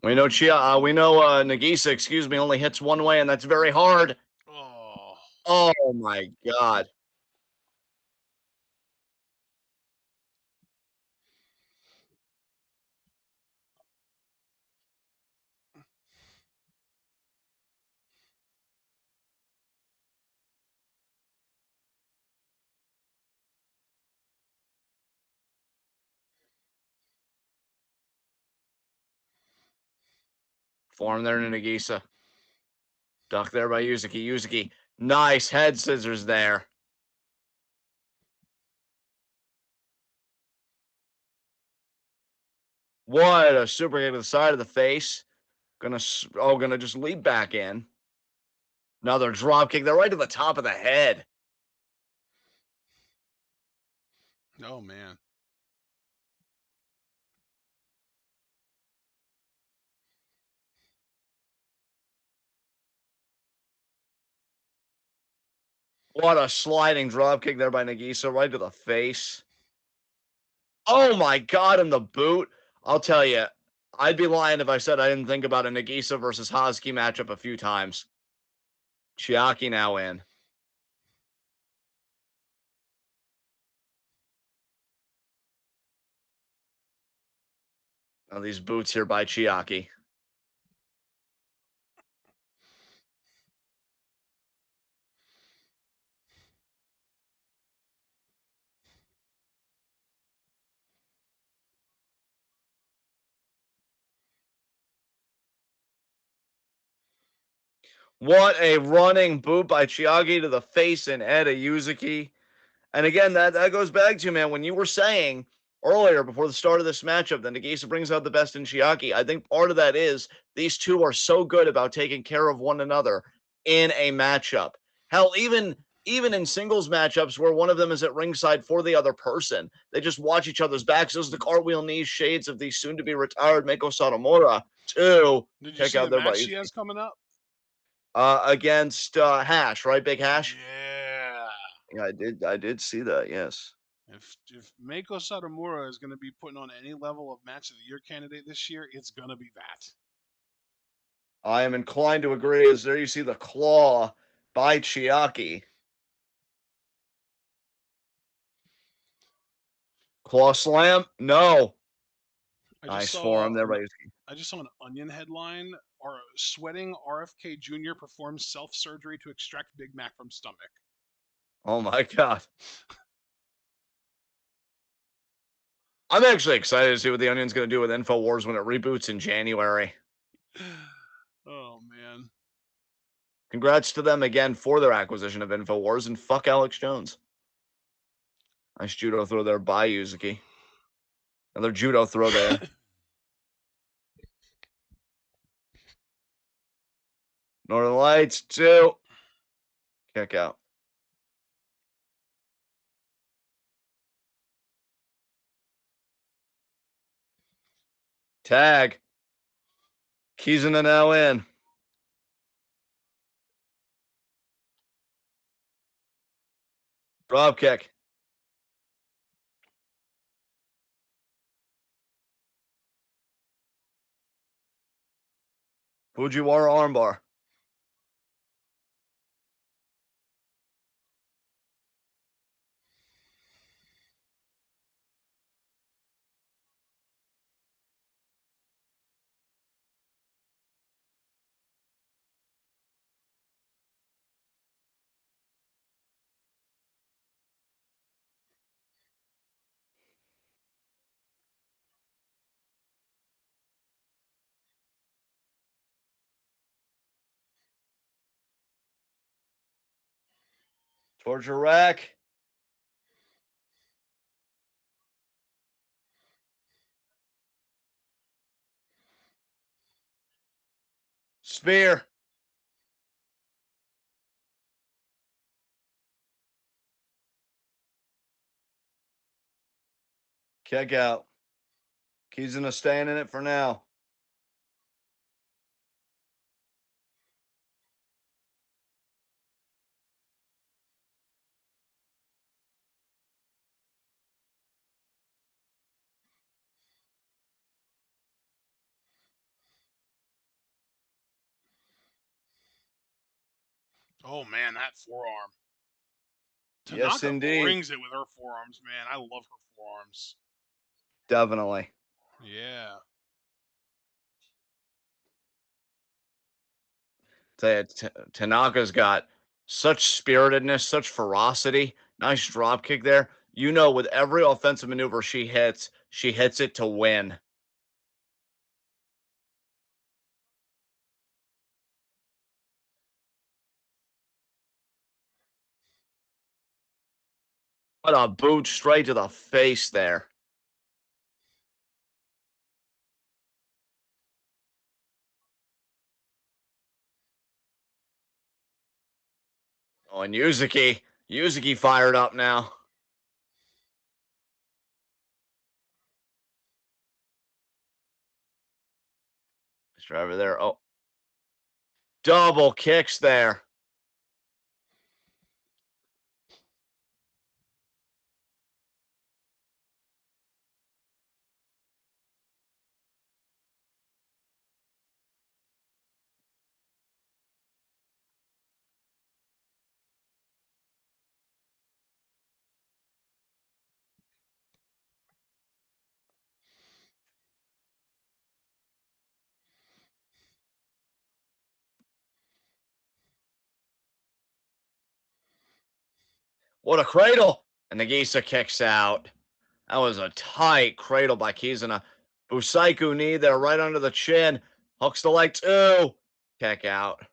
We know Nagisa, excuse me, only hits one way, and that's very hard. Oh. Oh my god. Form there to Nagisa. Duck there by Yuzuki. Yuzuki, nice head scissors there. What a super kick to the side of the face. Gonna just leap back in. Another drop kick there right to the top of the head. Oh man. What a sliding drop kick there by Nagisa right to the face. Oh my god, in the boot. I'll tell you, I'd be lying if I said I didn't think about a Nagisa versus Hazuki matchup a few times. Chiaki now in. Now these boots here by Chiaki. What a running boot by Chiaki to the face and head of Yuzuki. And again, that goes back to, man, when you were saying earlier before the start of this matchup that Nagisa brings out the best in Chiaki, I think part of that is these two are so good about taking care of one another in a matchup. Hell, even in singles matchups where one of them is at ringside for the other person, they just watch each other's backs. Those are the cartwheel knees shades of the soon to be retired Meiko Satomura. Two, Did you check see out the there match by she has coming up? against Hash, right? Big Hash. Yeah. Yeah, I did see that. Yes. If Meiko Satomura is going to be putting on any level of match of the year candidate this year, it's going to be that. I am inclined to agree, as there you see the claw by Chiaki. Claw slam? No. I just Nice forearm saw there an by I just saw an Onion headline. Or sweating RFK Jr. performs self surgery to extract Big Mac from stomach. Oh my god. I'm actually excited to see what the Onion's going to do with InfoWars when it reboots in January. Oh man. Congrats to them again for their acquisition of InfoWars, and fuck Alex Jones. Nice judo throw there by Yuzuki. Another judo throw there. Northern Lights, two. Kick out. Tag. Kizuna now in. Drop kick. Fujiwara armbar. Torture rack. Spear. Kick out. Kizuna staying in it for now. Oh man, that forearm. Yes, Tanaka indeed. brings it with her forearms, man. I love her forearms. Definitely. Yeah. Tanaka's got such spiritedness, such ferocity. Nice drop kick there. You know, with every offensive maneuver she hits it to win. What a boot straight to the face there. Oh, and Yuzuki fired up now. Nice driver there. Oh, double kicks there. What a cradle. And Nagisa kicks out. That was a tight cradle by Kizuna. Busaiku knee there right under the chin. Hooks the leg too. Kick out.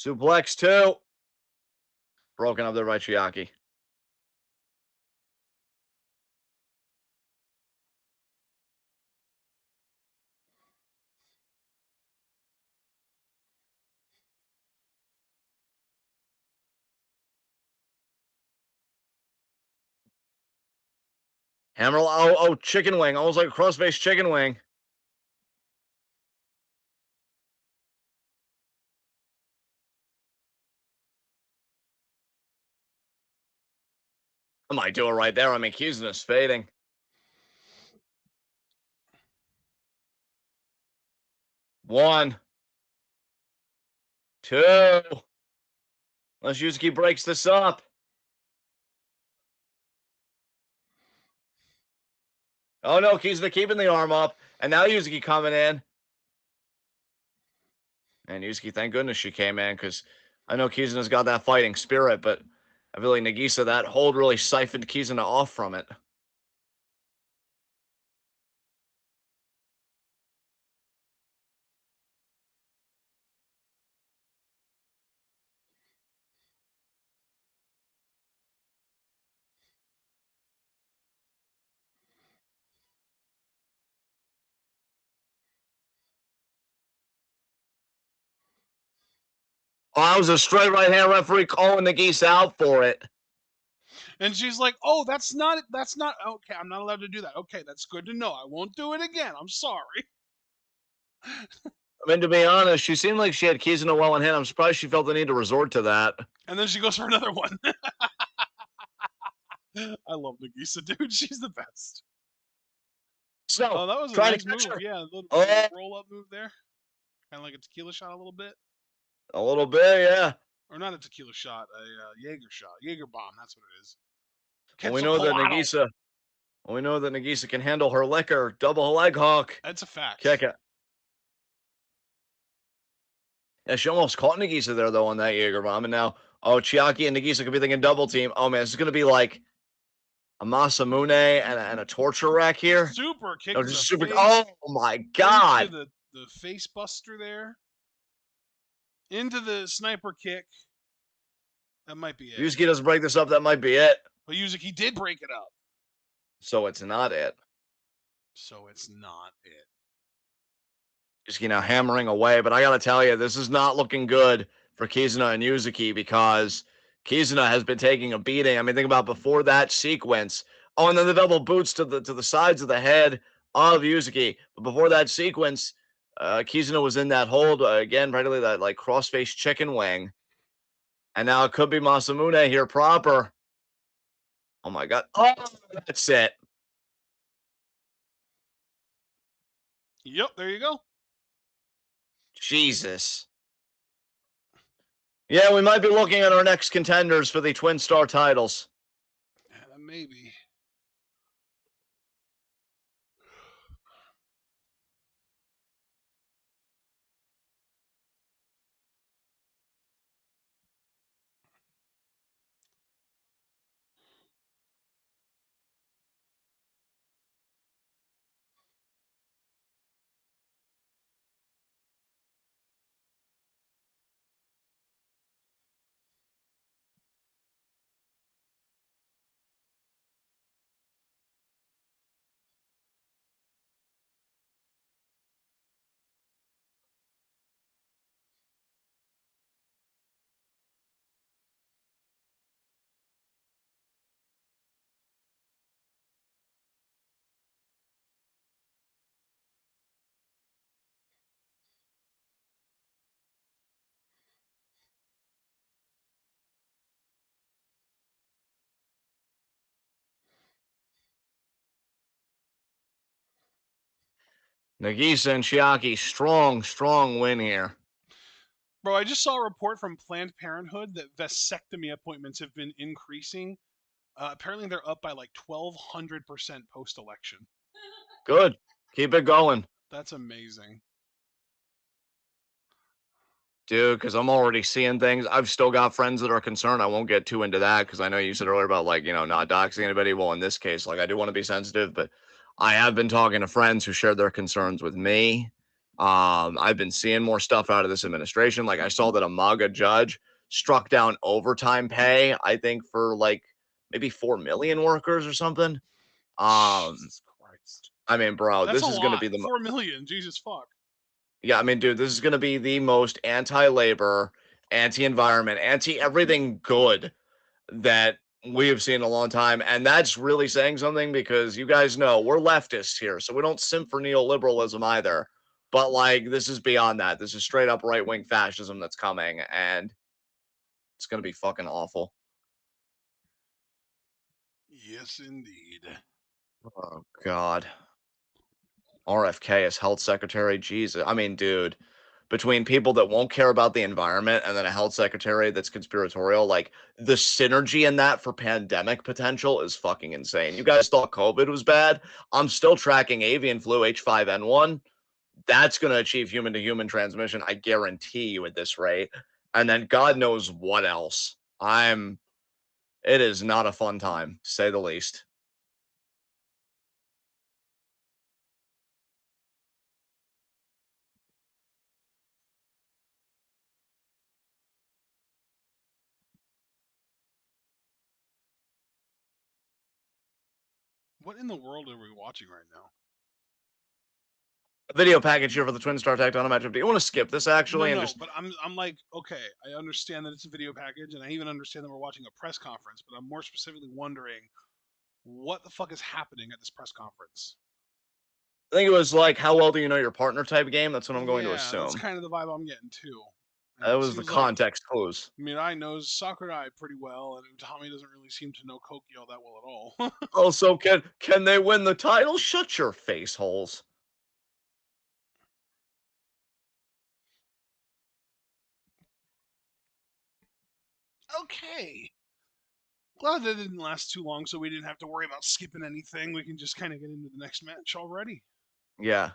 Suplex 2. Broken up there by Chiaki. Hammer. Oh, chicken wing. Almost like a cross-face chicken wing. I might do it right there. I mean, Kizuna's fading. 1, 2. Unless Yuzuki breaks this up. Oh no, Kizuna keeping the arm up. And now Yuzuki coming in. And Yuzuki, thank goodness she came in, because I know Kizuna's got that fighting spirit, but I feel like Nagisa, that hold really siphoned Kizuna off from it. Oh, that was a straight right hand referee calling Nagisa out for it. And she's like, "Oh, that's not okay. I'm not allowed to do that. Okay, that's good to know. I won't do it again. I'm sorry." I mean, to be honest, she seemed like she had Kizuna well in hand. I'm surprised she felt the need to resort to that. And then she goes for another one. I love Nagisa, dude. She's the best. So, Oh, that was a trying nice to catch move. her. Yeah, a little Oh, roll up move there. Kind of like a tequila shot a little bit. a little bit, yeah. Or not a tequila shot, a Jaeger shot. Jaeger bomb, that's what it is. Well, we know that Nagisa can handle her liquor. Double leg hook. That's a fact. Kick it. Yeah, she almost caught Nagisa there, though, on that Jaeger bomb. And now, Chiaki and Nagisa could be thinking double team. Oh, man, this is going to be like a Masamune and a torture rack here. Super kick No, to just the super. face. Oh, my God. Into the face buster there. Into the sniper kick. That might be it. Yuzuki doesn't break this up. That might be it. But Yuzuki did break it up. So it's not it. So it's not it. Yuzuki now hammering away. But I got to tell you, this is not looking good for Kizuna and Yuzuki, because Kizuna has been taking a beating. I mean, think about before that sequence. Oh, and then the double boots to the sides of the head of Yuzuki. But before that sequence, Kizuna was in that hold again, practically that like cross-face chicken wing. And now it could be Masamune here proper. Oh my God. Oh, that's it. Yep, there you go. Jesus. Yeah, we might be looking at our next contenders for the Twin Star titles. Yeah, maybe. Nagisa and Chiaki, strong win here. Bro, I just saw a report from Planned Parenthood that vasectomy appointments have been increasing. Apparently, they're up by like 1,200% post-election. Good. Keep it going. That's amazing. Dude, because I'm already seeing things. I've still got friends that are concerned. I won't get too into that, because I know you said earlier about, like, not doxing anybody. Well, in this case, like, I do want to be sensitive, but I have been talking to friends who shared their concerns with me. I've been seeing more stuff out of this administration. Like I saw that a MAGA judge struck down overtime pay, I think for like maybe 4 million workers or something. Jesus Christ. I mean, bro, That's a this is going to lot. be the 4 million. Jesus fuck. yeah, I mean, dude, this is going to be the most anti-labor, anti-environment, anti-everything good that we have seen in a long time. And that's really saying something because you guys know we're leftists here, so we don't simp for neoliberalism either. But like, this is beyond that. This is straight up right wing fascism that's coming, and it's going to be fucking awful. Yes, indeed. Oh, God. RFK as health secretary. Jesus. I mean, dude, between people that won't care about the environment and then a health secretary that's conspiratorial, like the synergy in that for pandemic potential is fucking insane. You guys thought COVID was bad? I'm still tracking avian flu H5N1. That's going to achieve human to human transmission, I guarantee you at this rate. And then God knows what else. It is not a fun time, to say the least. What in the world are we watching right now? A video package here for the Twin Star Tectonic matchup. Do you want to skip this No, actually and no, just but I'm like, okay, I understand that it's a video package, and I even understand that we're watching a press conference, but I'm more specifically wondering what the fuck is happening at this press conference. I think it was like how well do you know your partner type game? That's what I'm going to Yeah, that's assume. kind of the vibe I'm getting too. And That it was the seems like, context clues. I mean, I knows Sakurai pretty well, and Tommy doesn't really seem to know Koki all that well at all. Also, can they win the title? Shut your face holes. Okay. Glad that didn't last too long, so we didn't have to worry about skipping anything. We can just kind of get into the next match already. Yeah.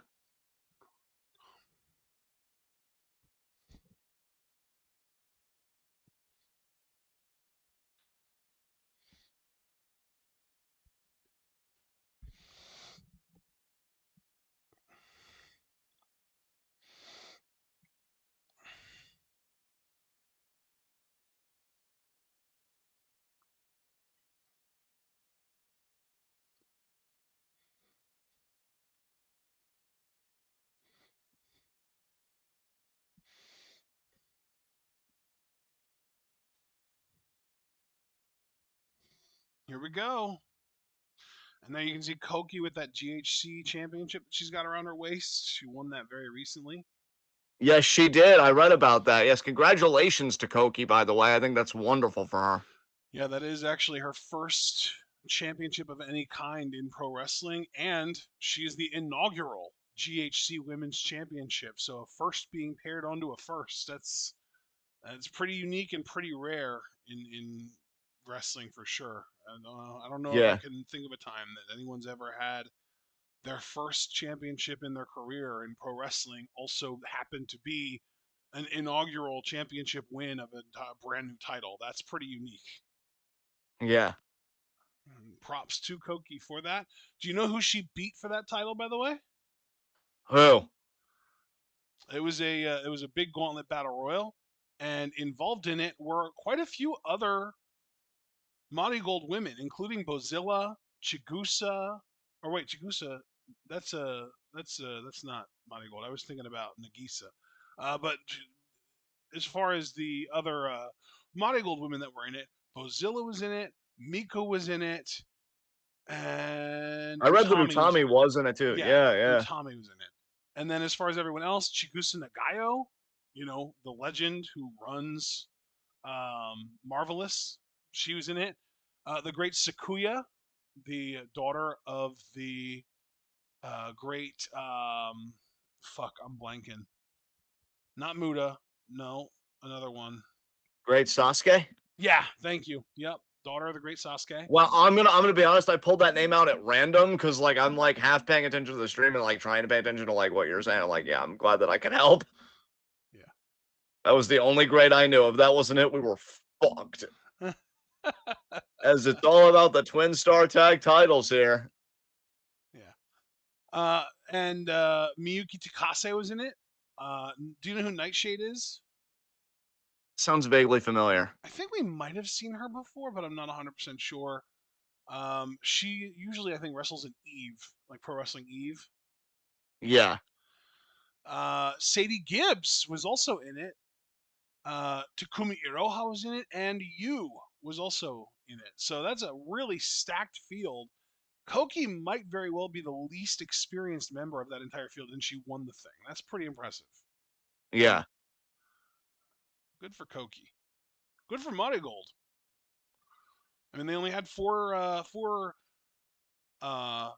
Here we go. And there you can see Koki with that GHC championship that she's got around her waist. She won that very recently. Yes, she did. I read about that. Yes, congratulations to Koki, by the way. I think that's wonderful for her. Yeah, that is actually her first championship of any kind in pro wrestling, and she is the inaugural GHC Women's Championship. So a first being paired onto a first. That's pretty unique and pretty rare in wrestling for sure. I don't know if I Yeah. can think of a time that anyone's ever had their first championship in their career in pro wrestling also happened to be an inaugural championship win of a brand new title. That's pretty unique. Yeah. Props to Koki for that. Do you know who she beat for that title, by the way? Who? It was a big gauntlet battle royal, and involved in it were quite a few other MARIGOLD women, including Bozilla, Chigusa. Or wait, Chigusa. That's not MARIGOLD. I was thinking about Nagisa. But as far as the other MARIGOLD women that were in it, Bozilla was in it, Miko was in it, and I read that Utami was in Utami it. was in it too. Yeah, Yeah, yeah. Utami was in it. And then as far as everyone else, Chigusa Nagayo, the legend who runs Marvelous, she was in it. The great Sakuya, the daughter of the great fuck, I'm blanking. Not Muda, no, another one. Great Sasuke. Yeah, thank you. Yep, daughter of the great Sasuke. Well, I'm gonna be honest. I pulled that name out at random because like I'm like half paying attention to the stream and like trying to pay attention to like what you're saying. I'm like, yeah, I'm glad that I can help. That was the only grade I knew. If that wasn't it, we were fucked. Yeah. As it's all about the Twin Star Tag titles here. Yeah. and Miyuki Takase was in it. Do you know who Nightshade is? Sounds vaguely familiar. I think we might have seen her before, but I'm not 100% sure. She usually, I think, wrestles in Eve, like Pro Wrestling Eve. Yeah. Sadie Gibbs was also in it. Takumi Iroha was in it, and Yu was also in it. So that's a really stacked field. Koki might very well be the least experienced member of that entire field, and she won the thing. That's pretty impressive. Yeah. Good for Koki. Good for Marigold. I mean, they only had four uh,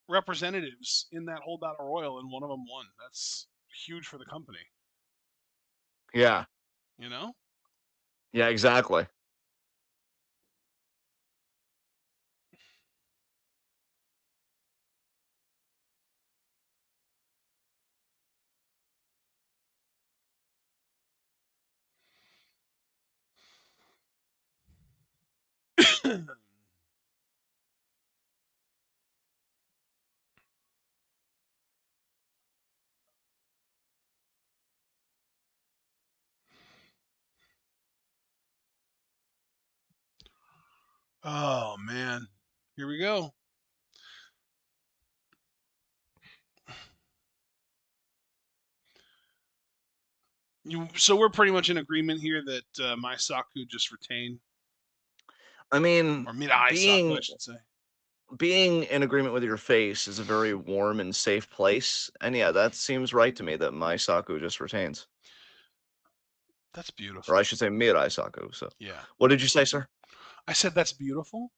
representatives in that whole battle royal, and one of them won. That's huge for the company. Yeah. You know. Yeah, exactly. Oh man, here we go. So we're pretty much in agreement here that Mai Saku just retained, I mean, or Mirai Saku, I being should say. being in agreement with your face is a very warm and safe place. And yeah, that seems right to me that my Saku just retains. That's Or I beautiful. should say Mirai Saku. So Yeah, what did you say, sir? I said that's beautiful.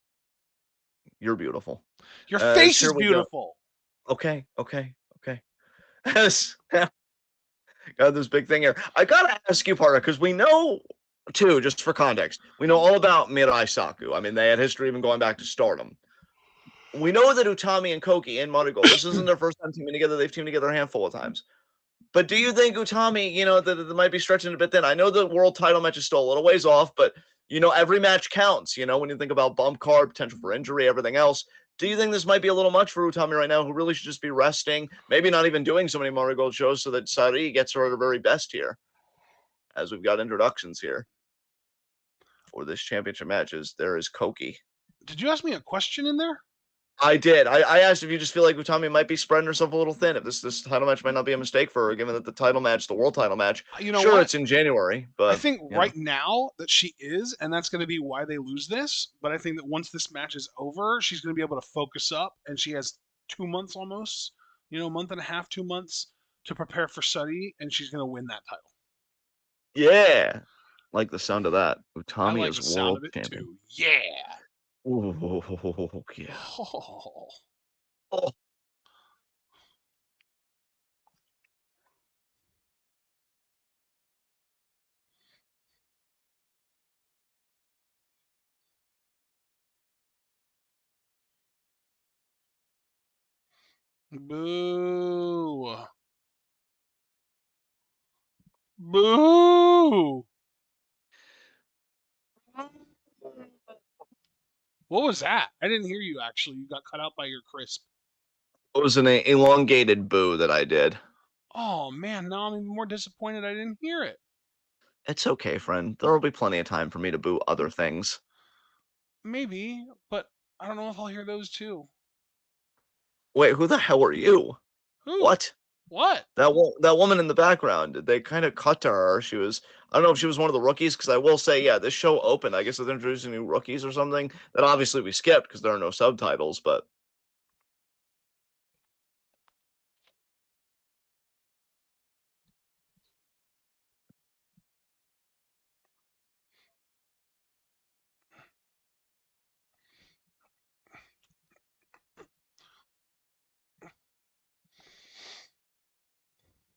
You're beautiful. Your As face here is we go. beautiful. Okay, okay, okay. Yes. Got this big thing here. I gotta ask you, Parker, because we know too, just for context, we know all about Mirai Saku. I mean, they had history even going back to Stardom. We know that Utami and Koki and Marigold, this isn't their first time teaming together. They've teamed together a handful of times. But do you think Utami, that might be stretching a bit thin? I know the world title match is still a little ways off, but every match counts. When you think about bump card, potential for injury, everything else. Do you think this might be a little much for Utami right now, who really should just be resting, maybe not even doing so many Marigold shows, so that Sari gets her at her very best here, as we've got introductions here for this championship matches. There is Koki. Did you ask me a question in there? I did. I asked if you just feel like Utami might be spreading herself a little thin. If this title match might not be a mistake for her, given that the title match, the world title match, You know sure what? it's in January, I but think right now that she is, and that's going to be why they lose this. But I think that once this match is over, she's going to be able to focus up, and she has 2 months almost, month and a half, 2 months to prepare for Suddy, and she's going to win that title. yeah, like the sound of that. I Utami like is the sound world of it champion. too. Yeah. Ooh, yeah. Oh, Oh, boo. Boo. What was that? I didn't hear you actually. You got cut out by your crisp. it was an elongated boo that I did. Oh man, now I'm even more disappointed I didn't hear it. It's okay, friend. There will be plenty of time for me to boo other things. Maybe, but I don't know if I'll hear those too. Wait, who the hell are you? Who? What? What? That woman in the background, they kind of cut to her. I don't know if she was one of the rookies, because I will say, yeah, this show opened. I guess they're introducing new rookies or something that obviously we skipped because there are no subtitles. But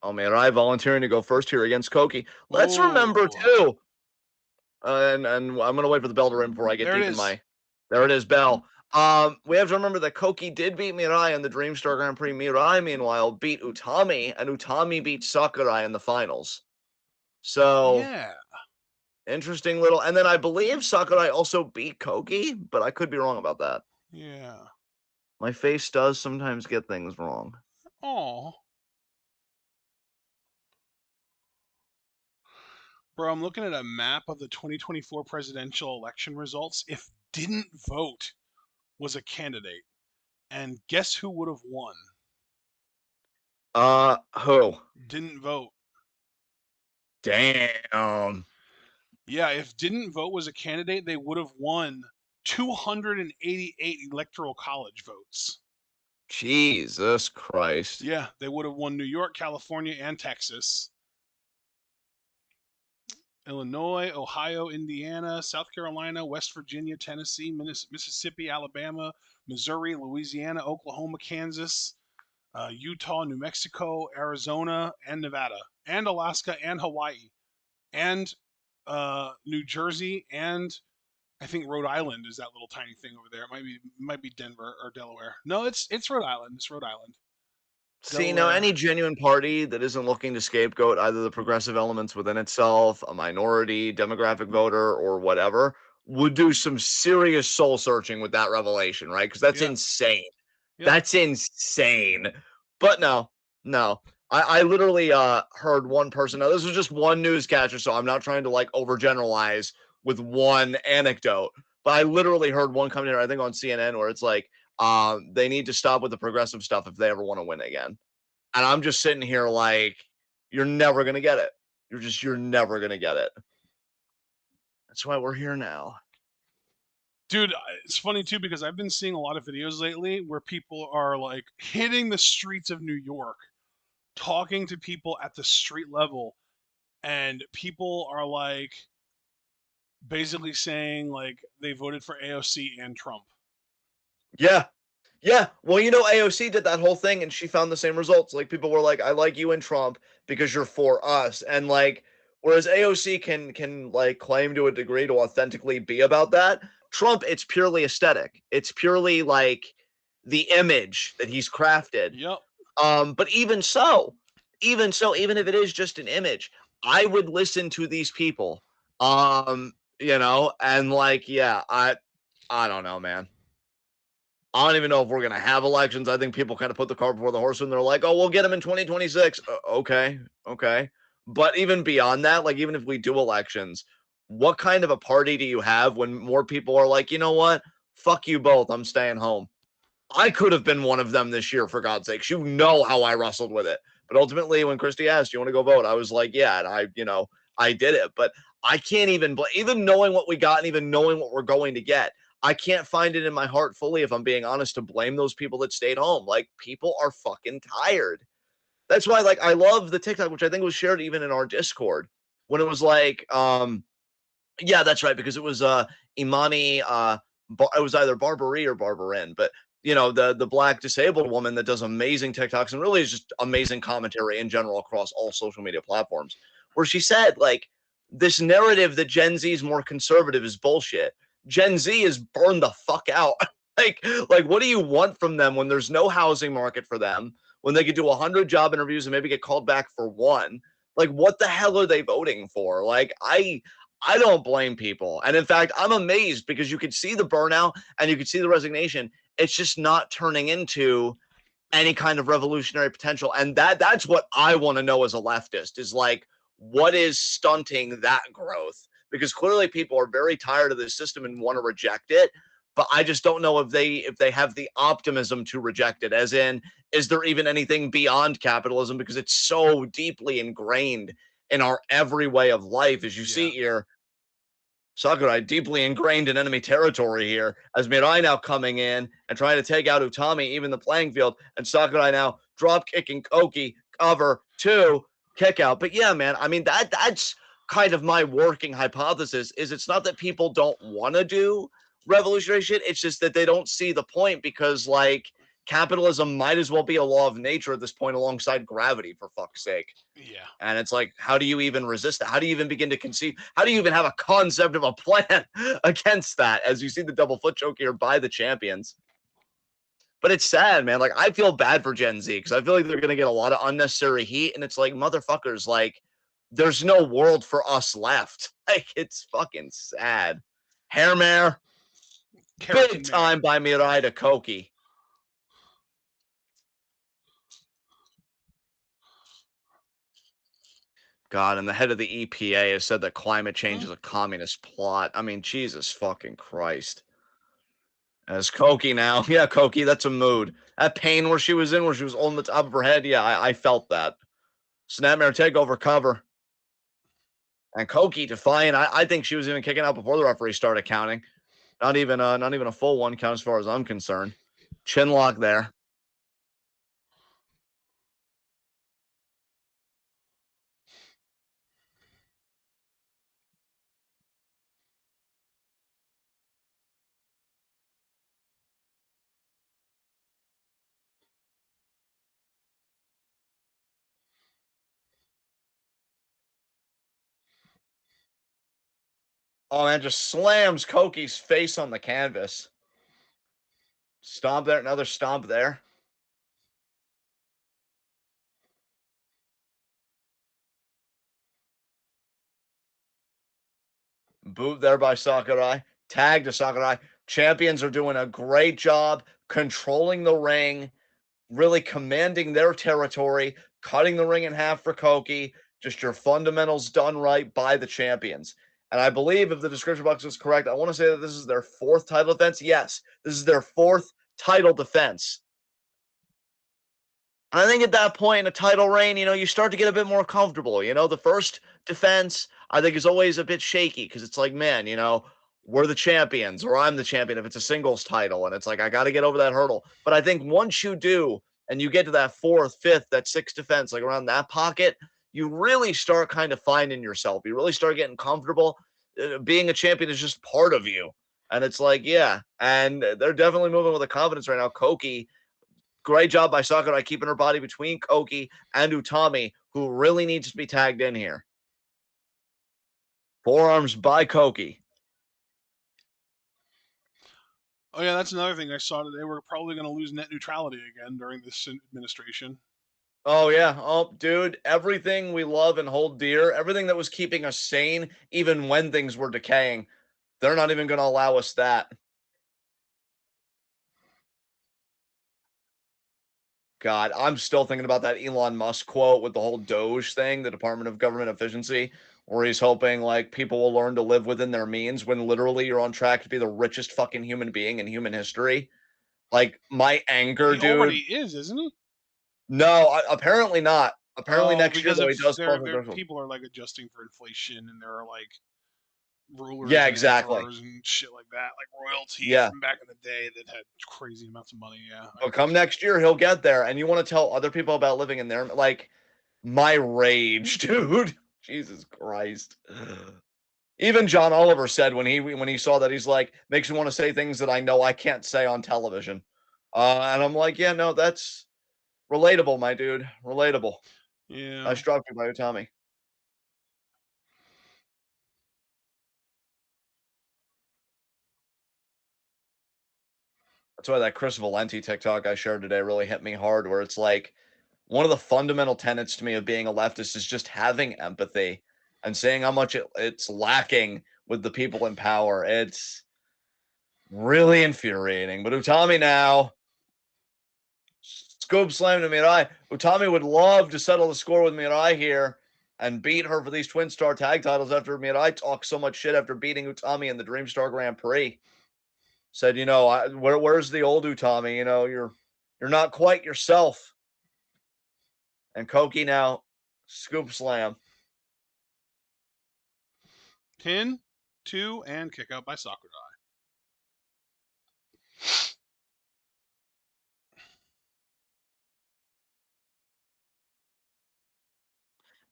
oh man, I volunteering to go first here against Koki. Let's remember Oh, too, and I'm gonna wait for the bell to ring before I get there it deep in is. my. There it is, bell. We have to remember that Koki did beat Mirai in the Dreamstar Grand Prix. Mirai, meanwhile, beat Utami, and Utami beat Sakurai in the finals. So Yeah. interesting little. And then I believe Sakurai also beat Kogi, but I could be wrong about that. Yeah. My face does sometimes get things wrong. Oh, bro, I'm looking at a map of the 2024 presidential election results. If didn't vote was a candidate, and guess who would have won? Who? Didn't vote. Damn. Yeah, if didn't vote was a candidate, they would have won 288 electoral college votes. Jesus Christ. Yeah, they would have won New York, California, and Texas. Illinois, Ohio, Indiana, South Carolina, West Virginia, Tennessee, Mississippi, Alabama, Missouri, Louisiana, Oklahoma, Kansas, Utah, New Mexico, Arizona, and Nevada, and Alaska, and Hawaii, and New Jersey, and I think Rhode Island is that little tiny thing over there. It might be Denver or Delaware. No, it's Rhode Island. It's Rhode Island. See, now Delaware. any genuine party that isn't looking to scapegoat either the progressive elements within itself, a minority, demographic voter, or whatever, would do some serious soul searching with that revelation, right? Because that's Yep. insane. Yep. That's insane. But no, no. I literally heard one person. Now, this was just one newscatcher, so I'm not trying to like overgeneralize with one anecdote. But I literally heard one coming in, I think on CNN, where it's like, they need to stop with the progressive stuff if they ever want to win again. And I'm just sitting here like, you're never gonna get it. You're never gonna get it. That's why we're here now. Dude, it's funny too because I've been seeing a lot of videos lately where people are like hitting the streets of New York, talking to people at the street level, and people are like basically saying like they voted for AOC and Trump. Yeah. Yeah. Well, AOC did that whole thing and she found the same results. Like people were like, I like you and Trump because you're for us. And like, whereas AOC can like claim to a degree to authentically be about that, Trump, it's purely aesthetic. It's purely like the image that he's crafted. Yep. But even if it is just an image, I would listen to these people. And like, yeah, I don't know, man. I don't even know if we're gonna have elections. I think people kind of put the cart before the horse and they're like, "Oh, we'll get them in 2026." Okay, okay. But even beyond that, like even if we do elections, what kind of a party do you have when more people are like, you know what? Fuck you both. I'm staying home. I could have been one of them this year, for God's sakes. You know how I wrestled with it. But ultimately, when Christy asked, "You want to go vote?" I was like, "Yeah," and I did it. But I can't even knowing what we got and even knowing what we're going to get. I can't find it in my heart fully, if I'm being honest, to blame those people that stayed home. Like people are fucking tired. That's why, like, I love the TikTok, which I think was shared even in our Discord, when it was like, yeah, that's right, because it was Imani, it was either Barbary or Barberin, but the black disabled woman that does amazing TikToks and really is just amazing commentary in general across all social media platforms, where she said like this narrative that Gen Z is more conservative is bullshit. Gen Z is burned the fuck out. like what do you want from them when there's no housing market for them? When they could do 100 job interviews and maybe get called back for one? Like what the hell are they voting for? Like I don't blame people. And in fact, I'm amazed because you could see the burnout and you could see the resignation. It's just not turning into any kind of revolutionary potential. And that's what I want to know as a leftist is like, what is stunting that growth? Because clearly people are very tired of this system and want to reject it. But I just don't know if they have the optimism to reject it. As in, is there even anything beyond capitalism? Because it's so deeply ingrained in our every way of life, as you Yeah. see here. Sakurai deeply ingrained in enemy territory here as Mirai now coming in and trying to take out Utami, even the playing field, and Sakurai now drop kicking Koki, cover two, kick out. But yeah, man, I mean that's kind of my working hypothesis is it's not that people don't want to do revolutionary shit, it's just that they don't see the point because like capitalism might as well be a law of nature at this point alongside gravity, for fuck's sake. Yeah. And it's like, how do you even resist that? How do you even begin to conceive? How do you even have a concept of a plan against that? As you see the double foot choke here by the champions. But it's sad, man. Like, I feel bad for Gen Z because I feel like they're going to get a lot of unnecessary heat. And it's like, motherfuckers, like, there's no world for us left. Like, it's fucking sad. Hair Mare, big Keratin Mare. time by Mirai to Koki. God, and the head of the EPA has said that climate change Hmm? is a communist plot. I mean, Jesus fucking Christ. As Koki now. Yeah, Koki, that's a mood. That pain where she was in, where she was on the top of her head. Yeah, I felt that. Snapmare takeover cover. And Koki defiant. I think she was even kicking out before the referee started counting. Not even a full one count as far as I'm concerned. Chin lock there. Oh man, just slams Koki's face on the canvas. Stomp there, another stomp there. Boot there by Sakurai. Tag to Sakurai. Champions are doing a great job controlling the ring, really commanding their territory, cutting the ring in half for Koki. Just your fundamentals done right by the champions. And I believe if the description box is correct, I want to say that this is their fourth title defense. Yes, this is their fourth title defense. And I think at that point in a title reign, you start to get a bit more comfortable. The first defense, I think, is always a bit shaky because it's like, man, we're the champions or I'm the champion if it's a singles title. And it's like, I got to get over that hurdle. But I think once you do, and you get to that fourth, fifth, that sixth defense, like around that pocket, you really start kind of finding yourself. You really start getting comfortable. Being a champion is just part of you. And it's like, yeah. And they're definitely moving with a confidence right now. Koki, great job by Sakurai keeping her body between Koki and Utami, who really needs to be tagged in here. Forearms by Koki. Oh yeah, that's another thing I saw today. We're probably going to lose net neutrality again during this administration. Oh, yeah. Oh, dude, everything we love and hold dear, everything that was keeping us sane, even when things were decaying, they're not even going to allow us that. God, I'm still thinking about that Elon Musk quote with the whole Doge thing, the Department of Government Efficiency, where he's hoping like people will learn to live within their means when literally you're on track to be the richest fucking human being in human history. Like my anger, He already dude. is, isn't he? No, apparently not. Apparently Oh, next year because though of he does cross the their threshold. people are like adjusting for inflation, and there are like rulers Yeah, and exactly. emperors and shit like that, like royalty Yeah. from back in the day that had crazy amounts of money. Yeah, I But got come you. next year, he'll get there. And you want to tell other people about living in there? Like my rage, dude. Jesus Christ. Even John Oliver said when he saw that, he's like, makes me want to say things that I know I can't say on television. And I'm like, yeah, no, that's relatable, my dude. Relatable. Yeah. Nice drop kick by Utami. That's why that Chris Valenti TikTok I shared today really hit me hard, where it's like one of the fundamental tenets to me of being a leftist is just having empathy and seeing how much it's lacking with the people in power. It's really infuriating. But Utami now, scoop slam to Mirai. Utami would love to settle the score with Mirai here and beat her for these Twin Star tag titles after Mirai talked so much shit after beating Utami in the Dream Star Grand Prix. Said, where's the old Utami? You're not quite yourself. And Koki now, scoop slam. Pin, two, and kick out by Sakurai.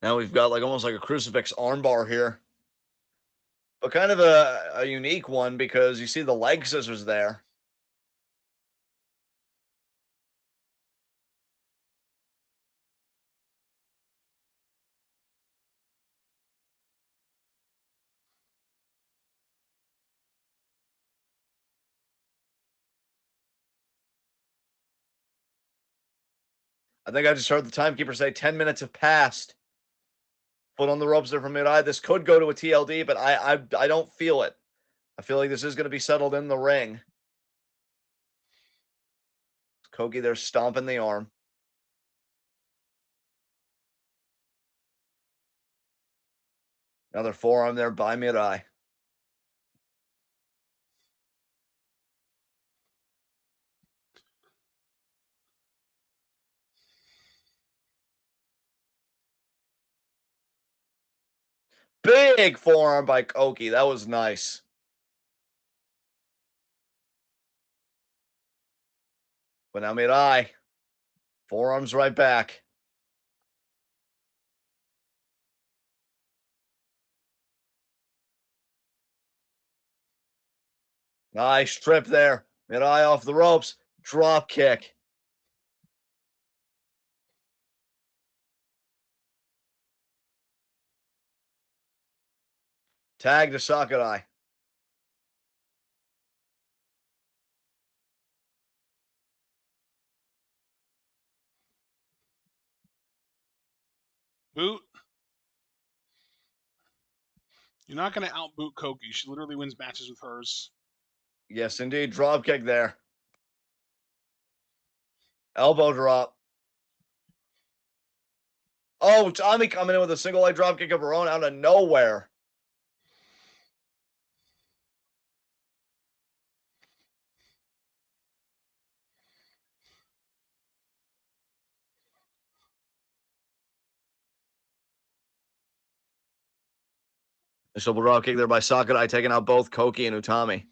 Now we've got like almost like a crucifix armbar here, but kind of a unique one because you see the leg scissors there. I think I just heard the timekeeper say 10 minutes have passed. Foot on the ropes there from mid-eye. This could go to a TLD, but I don't feel it. I feel like this is going to be settled in the ring. Koki there stomping the arm. Another forearm there by Mirai. Big forearm by Koki. That was nice. But now Mirai. Forearms right back. Nice trip there. Mirai off the ropes. Drop kick. Tag to Sakurai. Boot. You're not going to outboot Koki. She literally wins matches with hers. Yes, indeed. Drop kick there. Elbow drop. Oh, Tommy coming in with a single leg drop kick of her own out of nowhere. Initial drop kick there by Sakurai, taking out both Koki and Utami.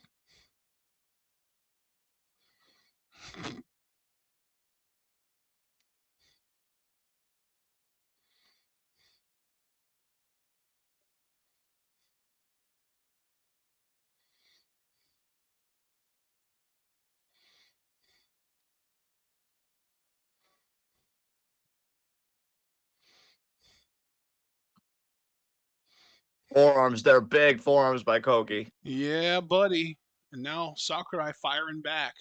Forearms there, big forearms by Koki. Yeah, buddy. And now Sakurai firing back.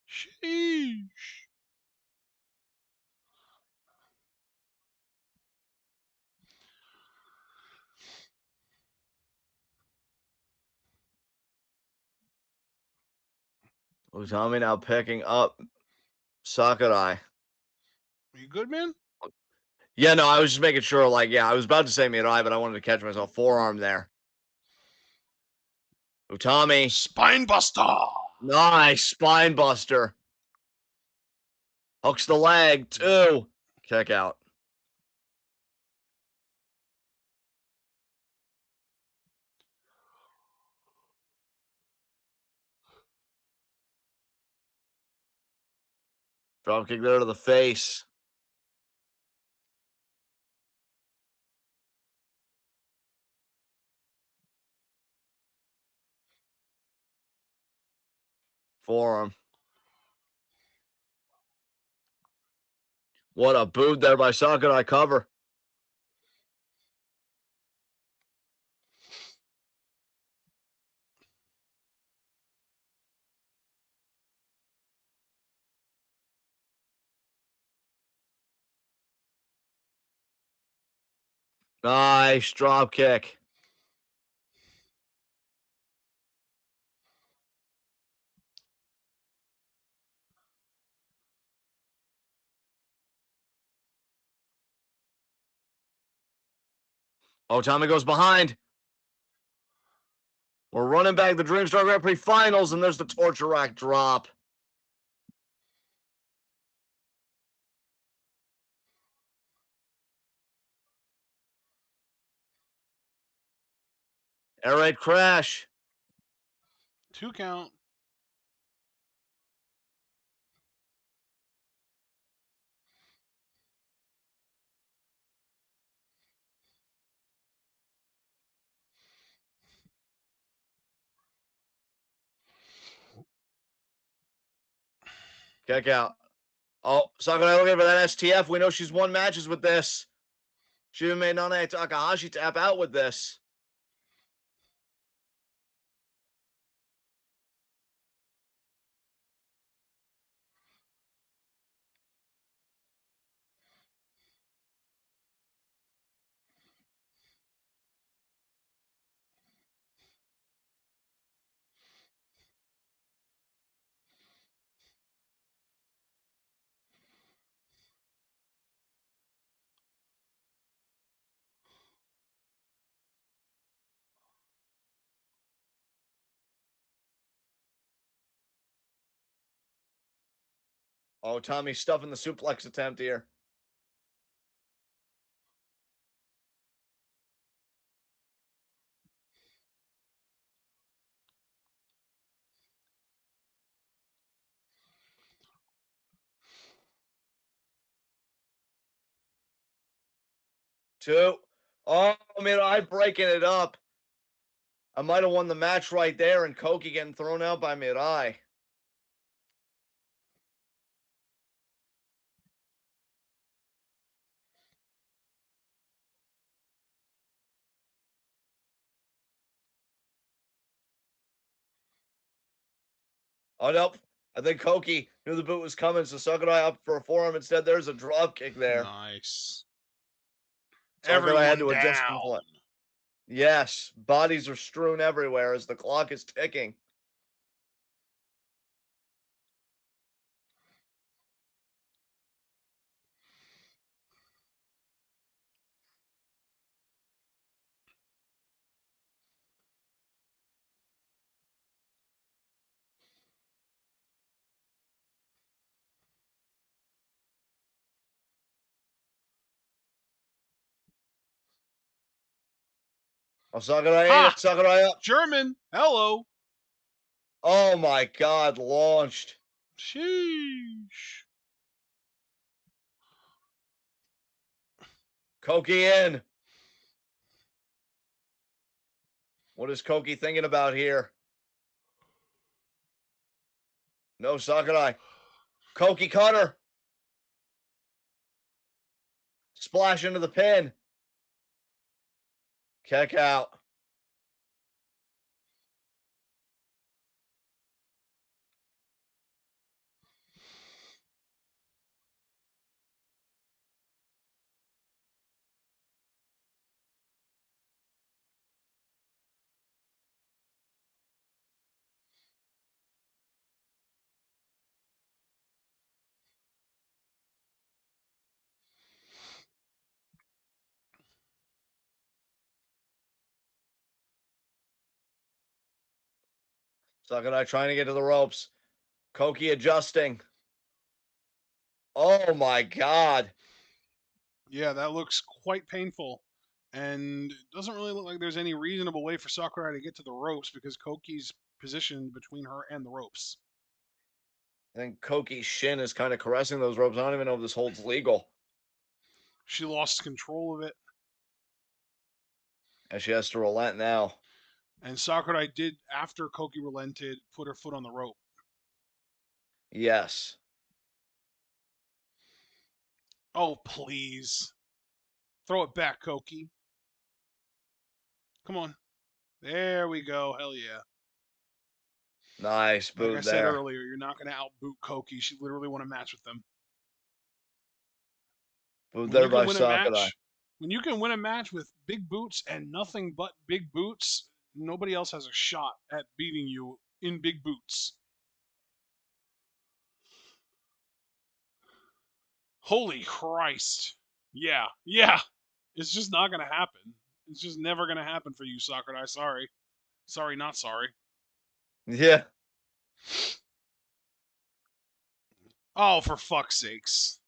Sheesh. Utami now picking up Sakurai. Are you good, man? Yeah, no, I was just making sure. Like, yeah, I was about to say Mirai, but I wanted to catch myself. Forearm there. Utami. Spinebuster. Nice. Spine buster. Hooks the leg. 2. Kick out. Drop kick there to the face. Forearm. What a boot there by Sakurai. Cover. Nice drop kick. Oh, Tommy goes behind. We're running back the Dreamstar Grand Prix finals, and there's the torture rack drop. Air raid crash. 2 count. Kick out. Oh, Sakurai looking for that STF. We know she's won matches with this. She even made Nanae Takahashi tap out with this. Oh, Tommy's stuffing the suplex attempt here. Two. Oh, Mirai breaking it up. I might have won the match right there, and Koki getting thrown out by Mirai. Oh, nope. I think Koki knew the boot was coming, so Sakurai up for a forearm. Instead, there's a drop kick there. Nice. Sakurai had Everyone to adjust from down. play. Yes, bodies are strewn everywhere as the clock is ticking. Oh, Sakurai ate Ha! it. Sakurai up. German. Hello. Oh my God, launched. Sheesh. Koki in. What is Koki thinking about here? No, Sakurai. Koki cutter. Splash into the pin. Kick out. Sakurai trying to get to the ropes. Koki adjusting. Oh my God. Yeah, that looks quite painful. And it doesn't really look like there's any reasonable way for Sakurai to get to the ropes because Koki's positioned between her and the ropes. I think Koki's shin is kind of caressing those ropes. I don't even know if this hold's legal. She lost control of it. And she has to relent now. And Sakurai did, after Koki relented, put her foot on the rope. Yes. Oh, please. Throw it back, Koki. Come on. There we go. Hell yeah. Nice Like I boot said there. earlier, you're not going to outboot Koki. She literally won a match with them. Boot When there you can by win a Sakurai. match, when you can win a match with big boots and nothing but big boots, nobody else has a shot at beating you in big boots. Holy Christ. Yeah, yeah. It's just not going to happen. It's just never going to happen for you, Sakurai. Sorry. Sorry, not sorry. Yeah. Oh, for fuck's sakes.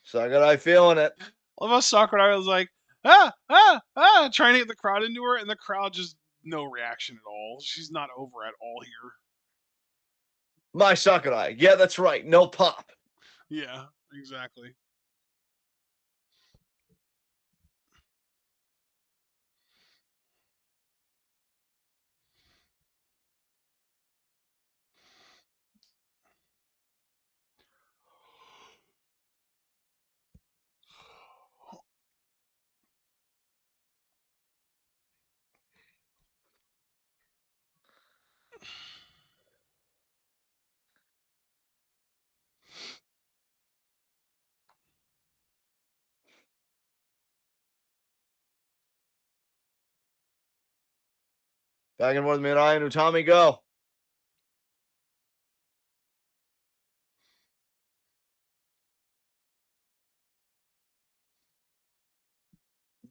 Sakurai feeling it. Almost Sakurai was like, trying to get the crowd into her, and the crowd just no reaction at all. She's not over at all here. My Sakurai. Yeah, that's right. No pop. Yeah, exactly. Back and forth, Mirai and Utami go.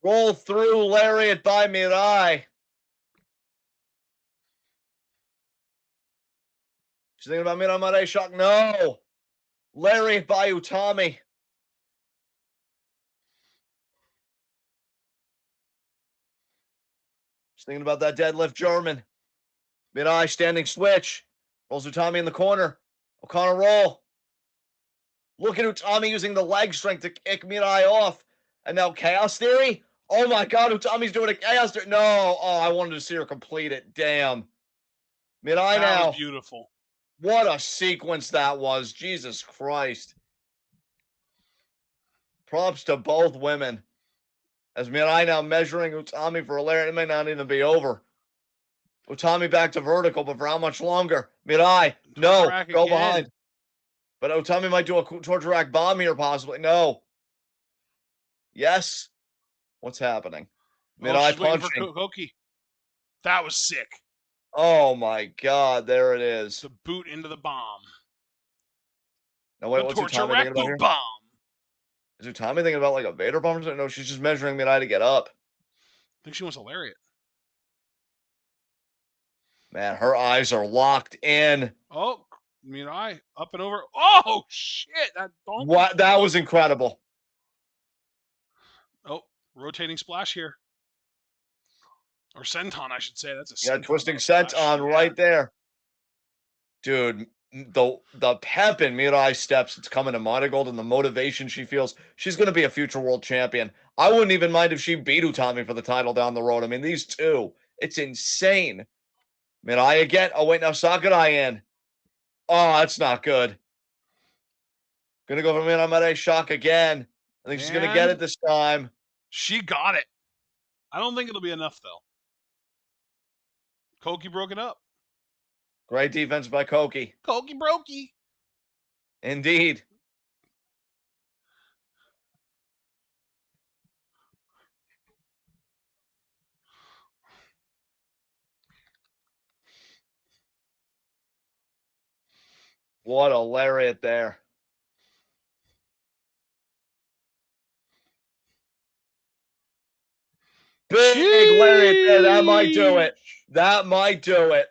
Roll through lariat by Mirai. She's thinking about Mirai shock. No. Lariat by Utami. She's thinking about that deadlift German. Mirai standing switch. Rolls Utami in the corner. O'Connor roll. Look at Utami using the leg strength to kick Mirai off. And now Chaos Theory? Oh my god, Utami's doing a Chaos Theory. No. Oh, I wanted to see her complete it. Damn. Mirai That now. was beautiful. What a sequence that was. Jesus Christ. Props to both women. As Mirai now measuring Utami for a lariat. It may not even be over. Utami back to vertical, but for how much longer? Mirai, no, go again. behind. But Utami might do a torture rack bomb here, possibly. No. Yes. What's happening? Mirai punching. For Koki. That was sick. Oh my god, there it is. The boot into the bomb. Now wait, the what's torture Utami rack thinking about boot here? bomb. Is Utami thinking about like a Vader bomb or something? No, she's just measuring Mirai to get up. I think she wants a lariat. Man, her eyes are locked in. Oh, Mirai up and over. Oh shit! What? That was incredible. Oh, rotating splash here. Or senton, I should say. That's a senton. Yeah, twisting senton right there. Dude, the pep in Mirai steps, it's coming to Marigold, and the motivation she feels. She's going to be a future world champion. I wouldn't even mind if she beat Utami for the title down the road. I mean, these two, it's insane. Mirai again. Oh, wait, now Sakurai in. Oh, that's not good. Going to go for Mirai shock again. I think she's going to get it this time. She got it. I don't think it'll be enough, though. Koki broke it up. Great defense by Koki. Koki brokey. Indeed. What a lariat there. Big lariat there. That might do it. That might do it.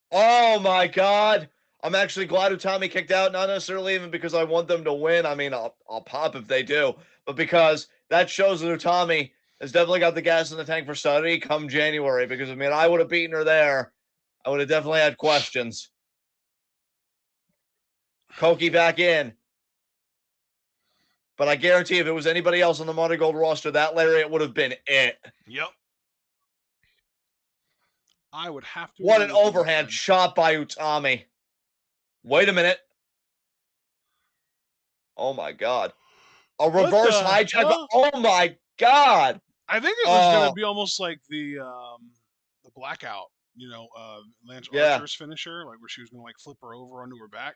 Oh my god. I'm actually glad Utami kicked out, not necessarily even because I want them to win. I mean, I'll pop if they do, but because that shows that Utami has definitely got the gas in the tank for Saudi come January. Because I mean, I would have beaten her there. I would have definitely had questions. Koki back in. But I guarantee if it was anybody else on the Marigold roster, that lariat would have been it. Yep. I would have to. What an overhand shot by Utami. Wait a minute. Oh my god. A reverse high jack. Oh my god. I think it was going to be almost like the blackout, Lance Archer's finisher, like where she was going to like flip her over onto her back.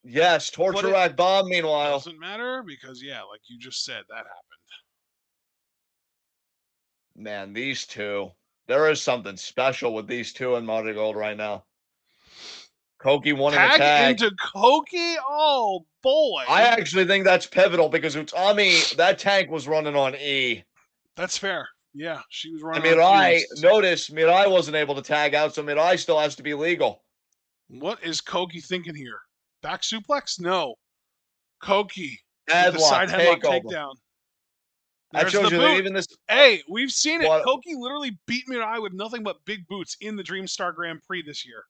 Yes, torture rack bomb, meanwhile. Doesn't matter because, like you just said, that happened. Man, these two. There is something special with these two in Marigold right now. Koki wanting a tag. Into Koki? Oh, boy. I actually think that's pivotal because Utami, that tank was running on E. That's fair. Yeah, she was running on E. Notice Mirai wasn't able to tag out, so Mirai still has to be legal. What is Koki thinking here? Back suplex? No. Koki. The side headlock takedown. That shows you that even this. Hey, we've seen it. Koki literally beat Mirai with nothing but big boots in the Dreamstar Grand Prix this year.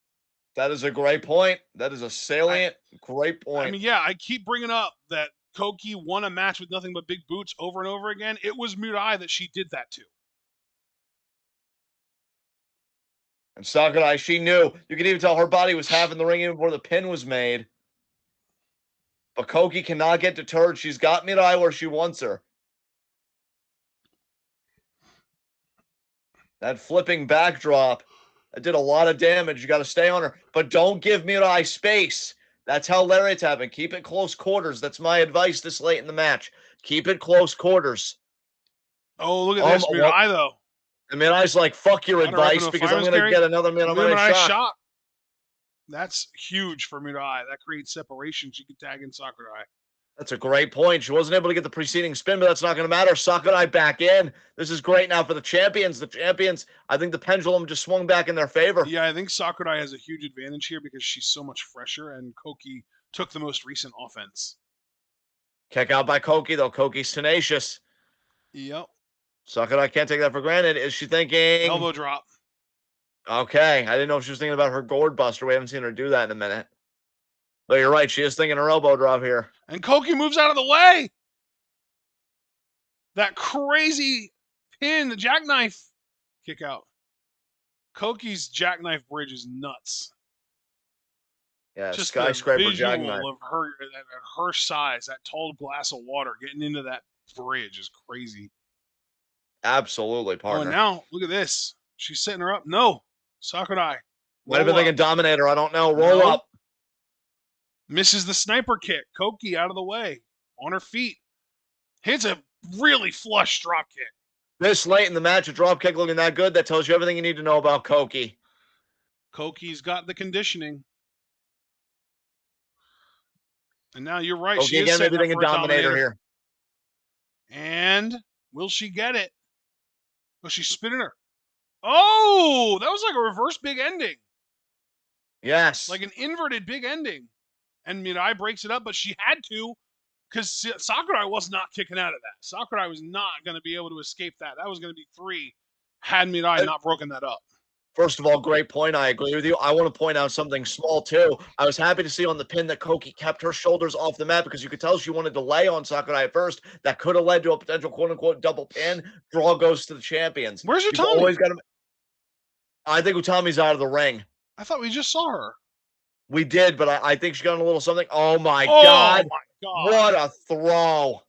That is a great point. That is a salient, great point. I mean, yeah, I keep bringing up that Koki won a match with nothing but big boots over and over again. It was Mirai that she did that to. And Sakurai, she knew. You could even tell her body was half in the ring even before the pin was made. But Koki cannot get deterred. She's got Mirai where she wants her. That flipping backdrop, that did a lot of damage. You got to stay on her. But don't give Mirai space. That's how lariats happen. Keep it close quarters. That's my advice this late in the match. Keep it close quarters. Oh, look at this. Mirai, though. And Mirai's like, fuck your advice because I'm going to get another Mirai shot. That's huge for Mirai. That creates separation. She can tag in Sakurai. That's a great point. She wasn't able to get the preceding spin, but that's not going to matter. Sakurai back in. This is great now for the champions. The champions, I think the pendulum just swung back in their favor. Yeah, I think Sakurai has a huge advantage here because she's so much fresher, and Koki took the most recent offense. Kick out by Koki, though. Koki's tenacious. Yep. Sakurai can't take that for granted. Is she thinking? Elbow drop. Okay. I didn't know if she was thinking about her gourd buster. We haven't seen her do that in a minute. But you're right. She is thinking her elbow drop here. And Koki moves out of the way. That crazy pin, the jackknife kick out. Koki's jackknife bridge is nuts. Yeah, Just skyscraper the visual jackknife. of her size, that tall glass of water getting into that bridge is crazy. Absolutely, partner. Oh, and now look at this. She's setting her up. No, Sakurai. Might have been thinking Dominator. I don't know. Roll No. up. Misses the sniper kick. Koki out of the way. On her feet. Hits a really flush drop kick. This late in the match, a drop kick looking that good, that tells you everything you need to know about Koki. Koki's got the conditioning. And now you're right. Koki She is again, setting maybe up thinking for a Dominator here. And will she get it? Oh, she's spinning her. Oh, that was like a reverse big ending. Yes. Like an inverted big ending. And Mirai breaks it up, but she had to because Sakurai was not kicking out of that. Sakurai was not going to be able to escape that. That was going to be 3 had Mirai not broken that up. First of all, great point. I agree with you. I want to point out something small, too. I was happy to see on the pin that Koki kept her shoulders off the mat because you could tell she wanted to lay on Sakurai at first. That could have led to a potential quote-unquote double pin. Draw goes to the champions. Where's You've Utami? always got to... I think Utami's out of the ring. I thought we just saw her. We did, but I think she got a little something. Oh, my God. My God. What a throw.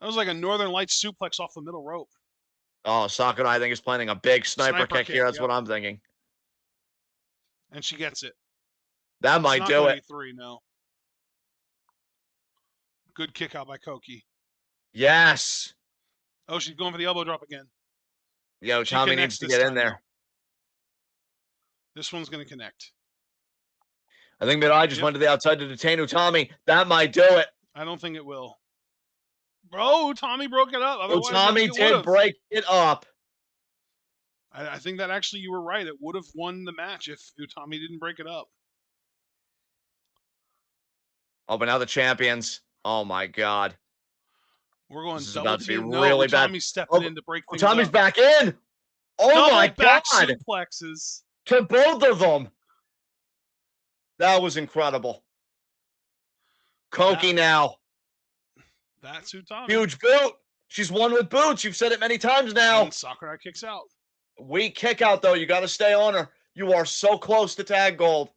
That was like a Northern Lights suplex off the middle rope. Oh, Sakurai, I think, is planning a big sniper kick here. That's what I'm thinking. And she gets it. That might do it. 3, no. Good kick out by Koki. Yes. Oh, she's going for the elbow drop again. Yo, Tommy needs to get in there. Now. This one's going to connect. I think Mirai just went to the outside to detain Utami. That might do it. I don't think it will. Bro, Utami broke it up. Utami did break it up. I think that actually you were right. It would have won the match if Utami didn't break it up. Oh, but now the champions. Oh, my God. We're going this is double about to be team. really bad. Utami's stepping in to break things Utami's up. back in. Oh, double my back God. suplexes. To both of them. That was incredible. Koki now. That's Utami. Huge boot. She's won with boots. You've said it many times now. And Sakurai kicks out. Weak kick out, though. You got to stay on her. You are so close to tag gold.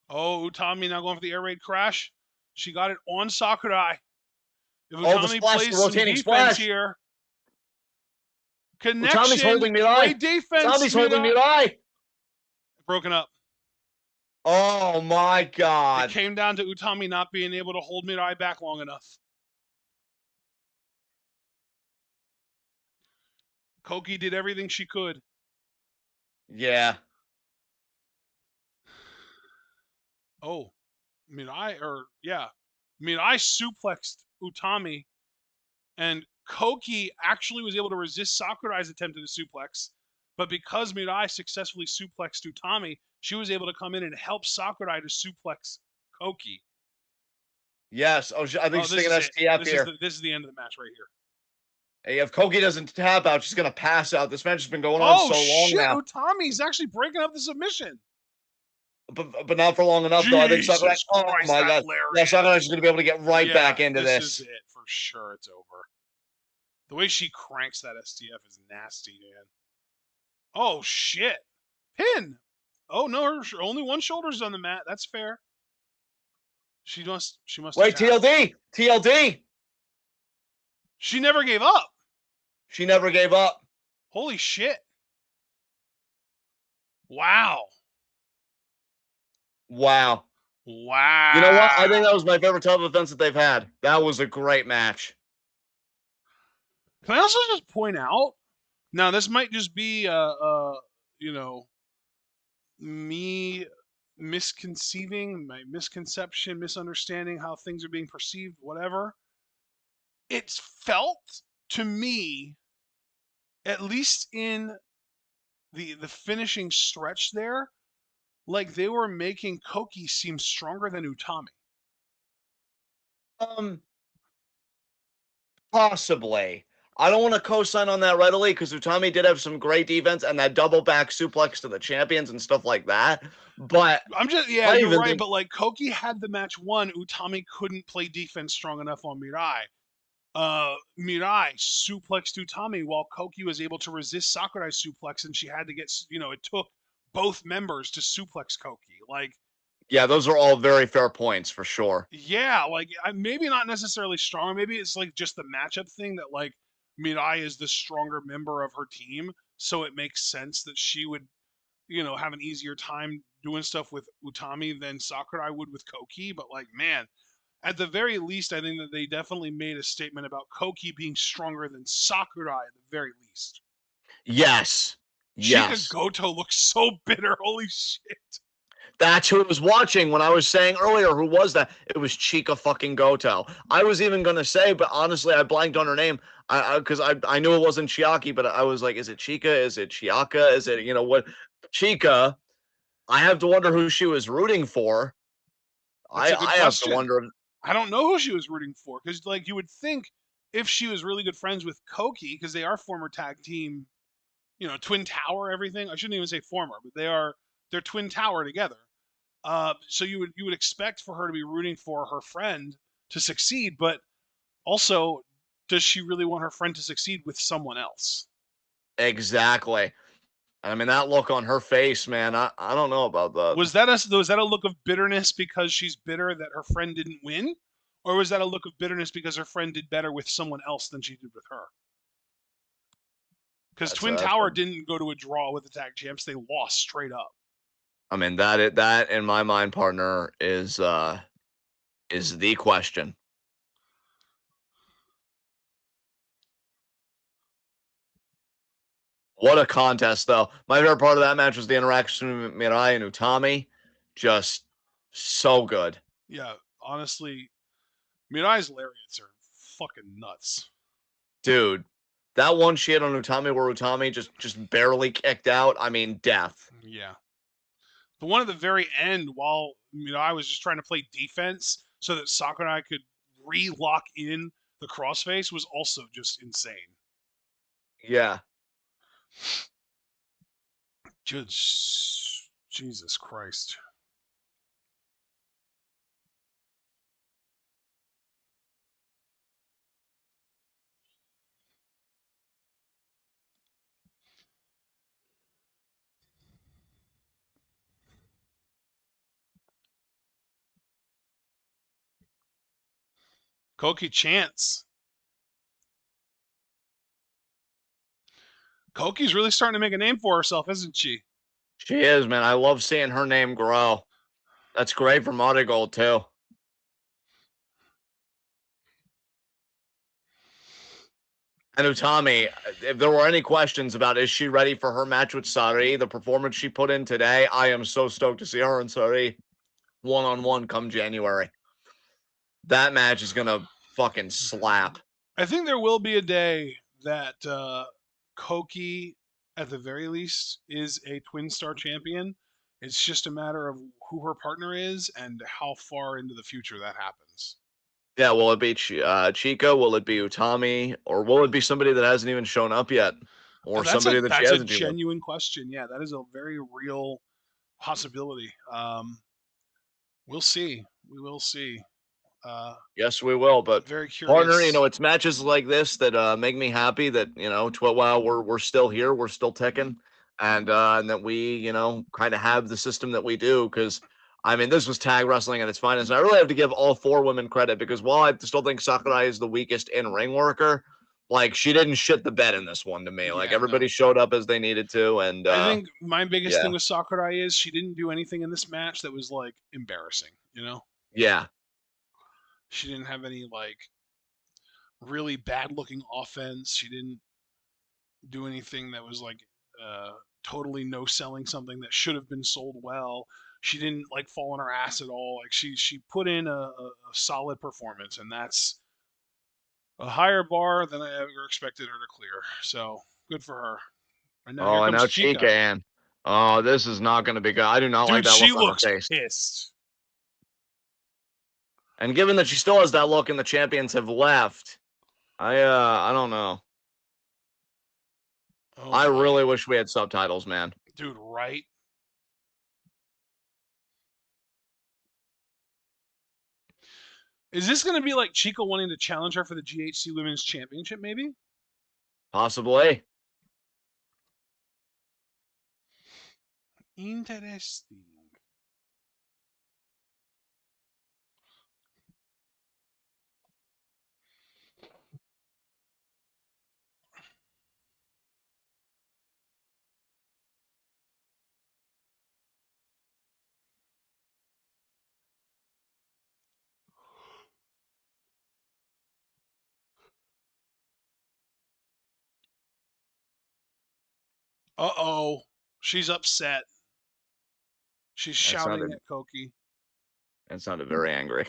Oh, Utami now going for the air raid crash. She got it on Sakurai. If Utami plays some defense splash here. Connection. Utami's holding Mirai. Great defense. Utami's holding Mirai. Broken up. Oh, my God. It came down to Utami not being able to hold Mirai back long enough. Koki did everything she could. Yeah. Oh, Mirai suplexed Utami, and Koki actually was able to resist Sakurai's attempt at a suplex, but because Mirai successfully suplexed Utami, she was able to come in and help Sakurai to suplex Koki. Yes. Oh, I think she's thinking STF here. This is the end of the match right here. Hey, if Koki doesn't tap out, she's going to pass out. This match has been going on so long now. Utami's actually breaking up the submission. But not for long enough, though. I think Sakurai. Oh, my God. Yeah, Sakurai's just going to be able to get right back into this. This is it. For sure, it's over. The way she cranks that STF is nasty, man. Oh, shit. Pin. Oh, no, only one shoulder's on the mat. That's fair. She must. Wait, TLD. TLD. She never gave up. She never gave up. Holy shit. Wow. Wow. Wow. You know what? I think that was my favorite title defense that they've had. That was a great match. Can I also just point out? Now, this might just be, me misconceiving, my misconception, misunderstanding how things are being perceived, whatever. It's felt to me, at least in the finishing stretch there, like they were making Koki seem stronger than Utami. Um, Possibly. I don't want to co-sign on that readily because Utami did have some great defense and that double back suplex to the champions and stuff like that. But I'm just, yeah, I you're even right, think, but like Koki had the match won. Utami couldn't play defense strong enough on Mirai. Mirai suplexed Utami while Koki was able to resist Sakurai's suplex, and she had to get, it took both members to suplex Koki. Like, yeah, those are all very fair points for sure. yeah, like maybe not necessarily strong. Maybe it's like just the matchup thing that like Mirai is the stronger member of her team, so it makes sense that she would, have an easier time doing stuff with Utami than Sakurai would with Koki. But like, man, at the very least, I think that they definitely made a statement about Koki being stronger than Sakurai at the very least. Yes. Chika Yes. Goto looks so bitter. Holy shit. That's who I was watching when I was saying earlier. Who was that? It was Chica fucking Goto. I was even gonna say, but honestly, I blanked on her name. Because I knew it wasn't Chiaki, but I was like, is it Chica? Is it Chiaka? Is it what? Chica. I have to wonder who she was rooting for. That's a good I have to question. wonder. I don't know who she was rooting for because, like, you would think if she was really good friends with Koki, because they are former tag team, Twin Tower, everything. I shouldn't even say former, but they're Twin Tower together. So you would expect for her to be rooting for her friend to succeed, but also, does she really want her friend to succeed with someone else? Exactly. I mean, that look on her face, man. I don't know about that. Was that a look of bitterness because she's bitter that her friend didn't win, or was that a look of bitterness because her friend did better with someone else than she did with her? Because That's Twin that's. Tower didn't go to a draw with the tag champs; they lost straight up. I mean, that in my mind, partner, is the question. What a contest, though. My favorite part of that match was the interaction with Mirai and Utami. Just so good. Yeah, honestly, Mirai's lariats are fucking nuts. Dude, that one she had on Utami where Utami just barely kicked out. I mean, death. Yeah, the one at the very end, while I was just trying to play defense so that Sakurai could re-lock in the crossface, was also just insane. Yeah. Just Jesus Christ. Koki Chance. Koki's really starting to make a name for herself, isn't she? She is, man. I love seeing her name grow. That's great for MARIGOLD, too. And Utami, if there were any questions about is she ready for her match with Sari, the performance she put in today, I am so stoked to see her and Sari one-on-one come January. That match is gonna fucking slap. I think there will be a day that Koki, at the very least, is a Twin Star champion. It's just a matter of who her partner is and how far into the future that happens. Yeah, will it be Chica? Will it be Utami? Or will it be somebody that hasn't even shown up yet? Or That's a somebody that she that's a hasn't teamed with? genuine question. Yeah, that is a very real possibility. We'll see. We will see. Uh, Yes, we will. But Very partner, curious. it's matches like this that make me happy that while we're still here, we're still ticking, and that we kind of have the system that we do. Because I mean, this was tag wrestling at its finest. And I really have to give all four women credit because while I still think Sakurai is the weakest in ring worker, like she didn't shit the bed in this one to me. Like Yeah, no. everybody showed up as they needed to, and I think my biggest yeah, thing with Sakurai is she didn't do anything in this match that was like embarrassing, yeah, She didn't have any like really bad looking offense. She didn't do anything that was like uh totally no selling something that should have been sold well. she didn't like fall on her ass at all. Like she put in a solid performance, and that's a higher bar than I ever expected her to clear. So good for her. And now here Oh, and comes now Chica. Chica in. Oh, this is not going to be good. I do not like Dude, that she look on her looks face. pissed. And given that she still has that look and the champions have left, I don't know. Oh I boy. really wish we had subtitles, man. Dude, right? Is this going to be like Chica wanting to challenge her for the GHC Women's Championship, maybe? Possibly. Interesting. Uh-oh. She's upset. She's That shouting sounded at Koki. that sounded very angry.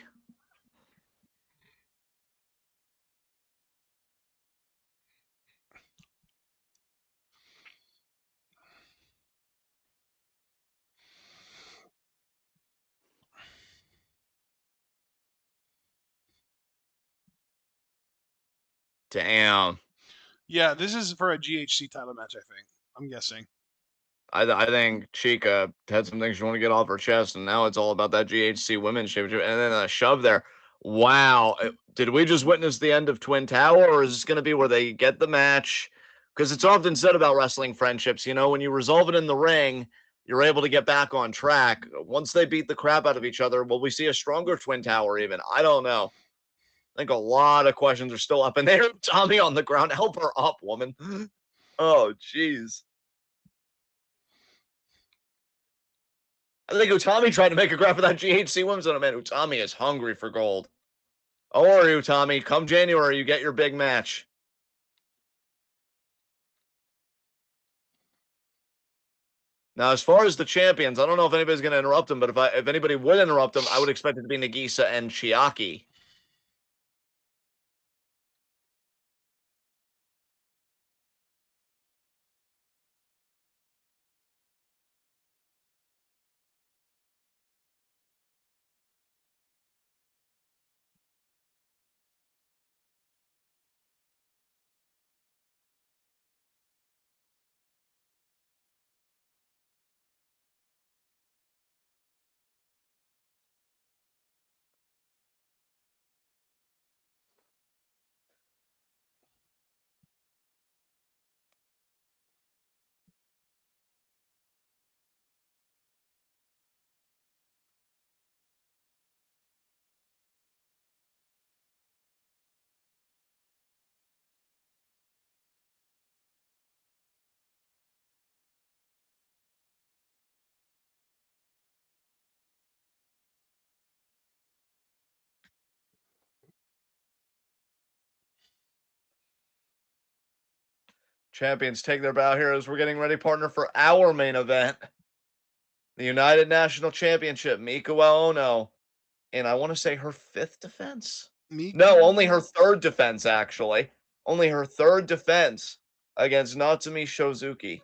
Damn. Yeah, this is for a GHC title match, I think. I'm guessing. I think Chica had some things she wanted to get off her chest, and now it's all about that GHC Women's Championship, and then a shove there. Wow, did we just witness the end of Twin Tower, or is this going to be where they get the match? Because it's often said about wrestling friendships, when you resolve it in the ring, you're able to get back on track. Once they beat the crap out of each other, will we see a stronger Twin Tower even? I don't know. I think a lot of questions are still up in there. Tommy on the ground, help her up, woman. Oh, jeez. I think Utami tried to make a grab for that GHC Women's Tournament. Utami is hungry for gold. Don't worry, Utami. Come January, you get your big match. Now, as far as the champions, I don't know if anybody's going to interrupt them, but if anybody would interrupt them, I would expect it to be Nagisa and Chiaki. Champions take their bow here as we're getting ready, partner, for our main event. The United National Championship, Miku Ono. And I want to say her fifth defense? No, Miku. only her third defense, actually. Only her third defense against Natsumi Shozuki,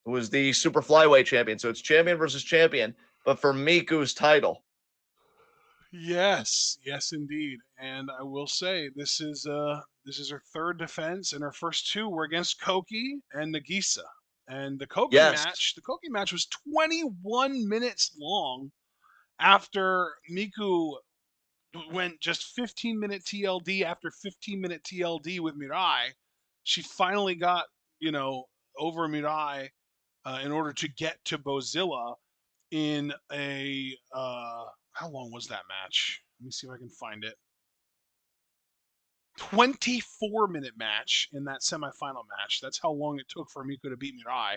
who is the super flyweight champion. So it's champion versus champion, but for Miku's title. Yes, yes, indeed. And I will say this is her third defense, and her first two were against Koki and Nagisa. And Yes. The Koki match was 21 minutes long after Miku went just 15-minute TLD after 15-minute TLD with Mirai. She finally got, over Mirai in order to get to Bozilla in a how long was that match? Let me see if I can find it. 24-minute match in that semifinal match. That's how long it took for Miku to beat Mirai.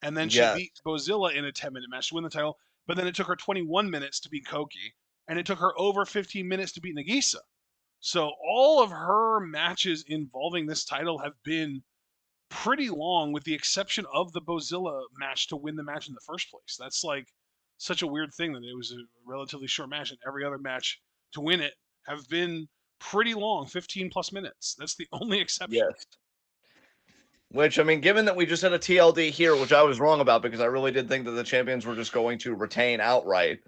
And then she Yes. beat Bozilla in a 10-minute match to win the title. But then it took her 21 minutes to beat Koki. And it took her over 15 minutes to beat Nagisa. So all of her matches involving this title have been pretty long, with the exception of the Bozilla match to win the match in the first place. That's like such a weird thing that it was a relatively short match, and every other match to win it have been pretty long, 15 plus minutes. That's the only exception. Yes. Which, I mean, given that we just had a TLD here, which I was wrong about because I really did think that the champions were just going to retain outright.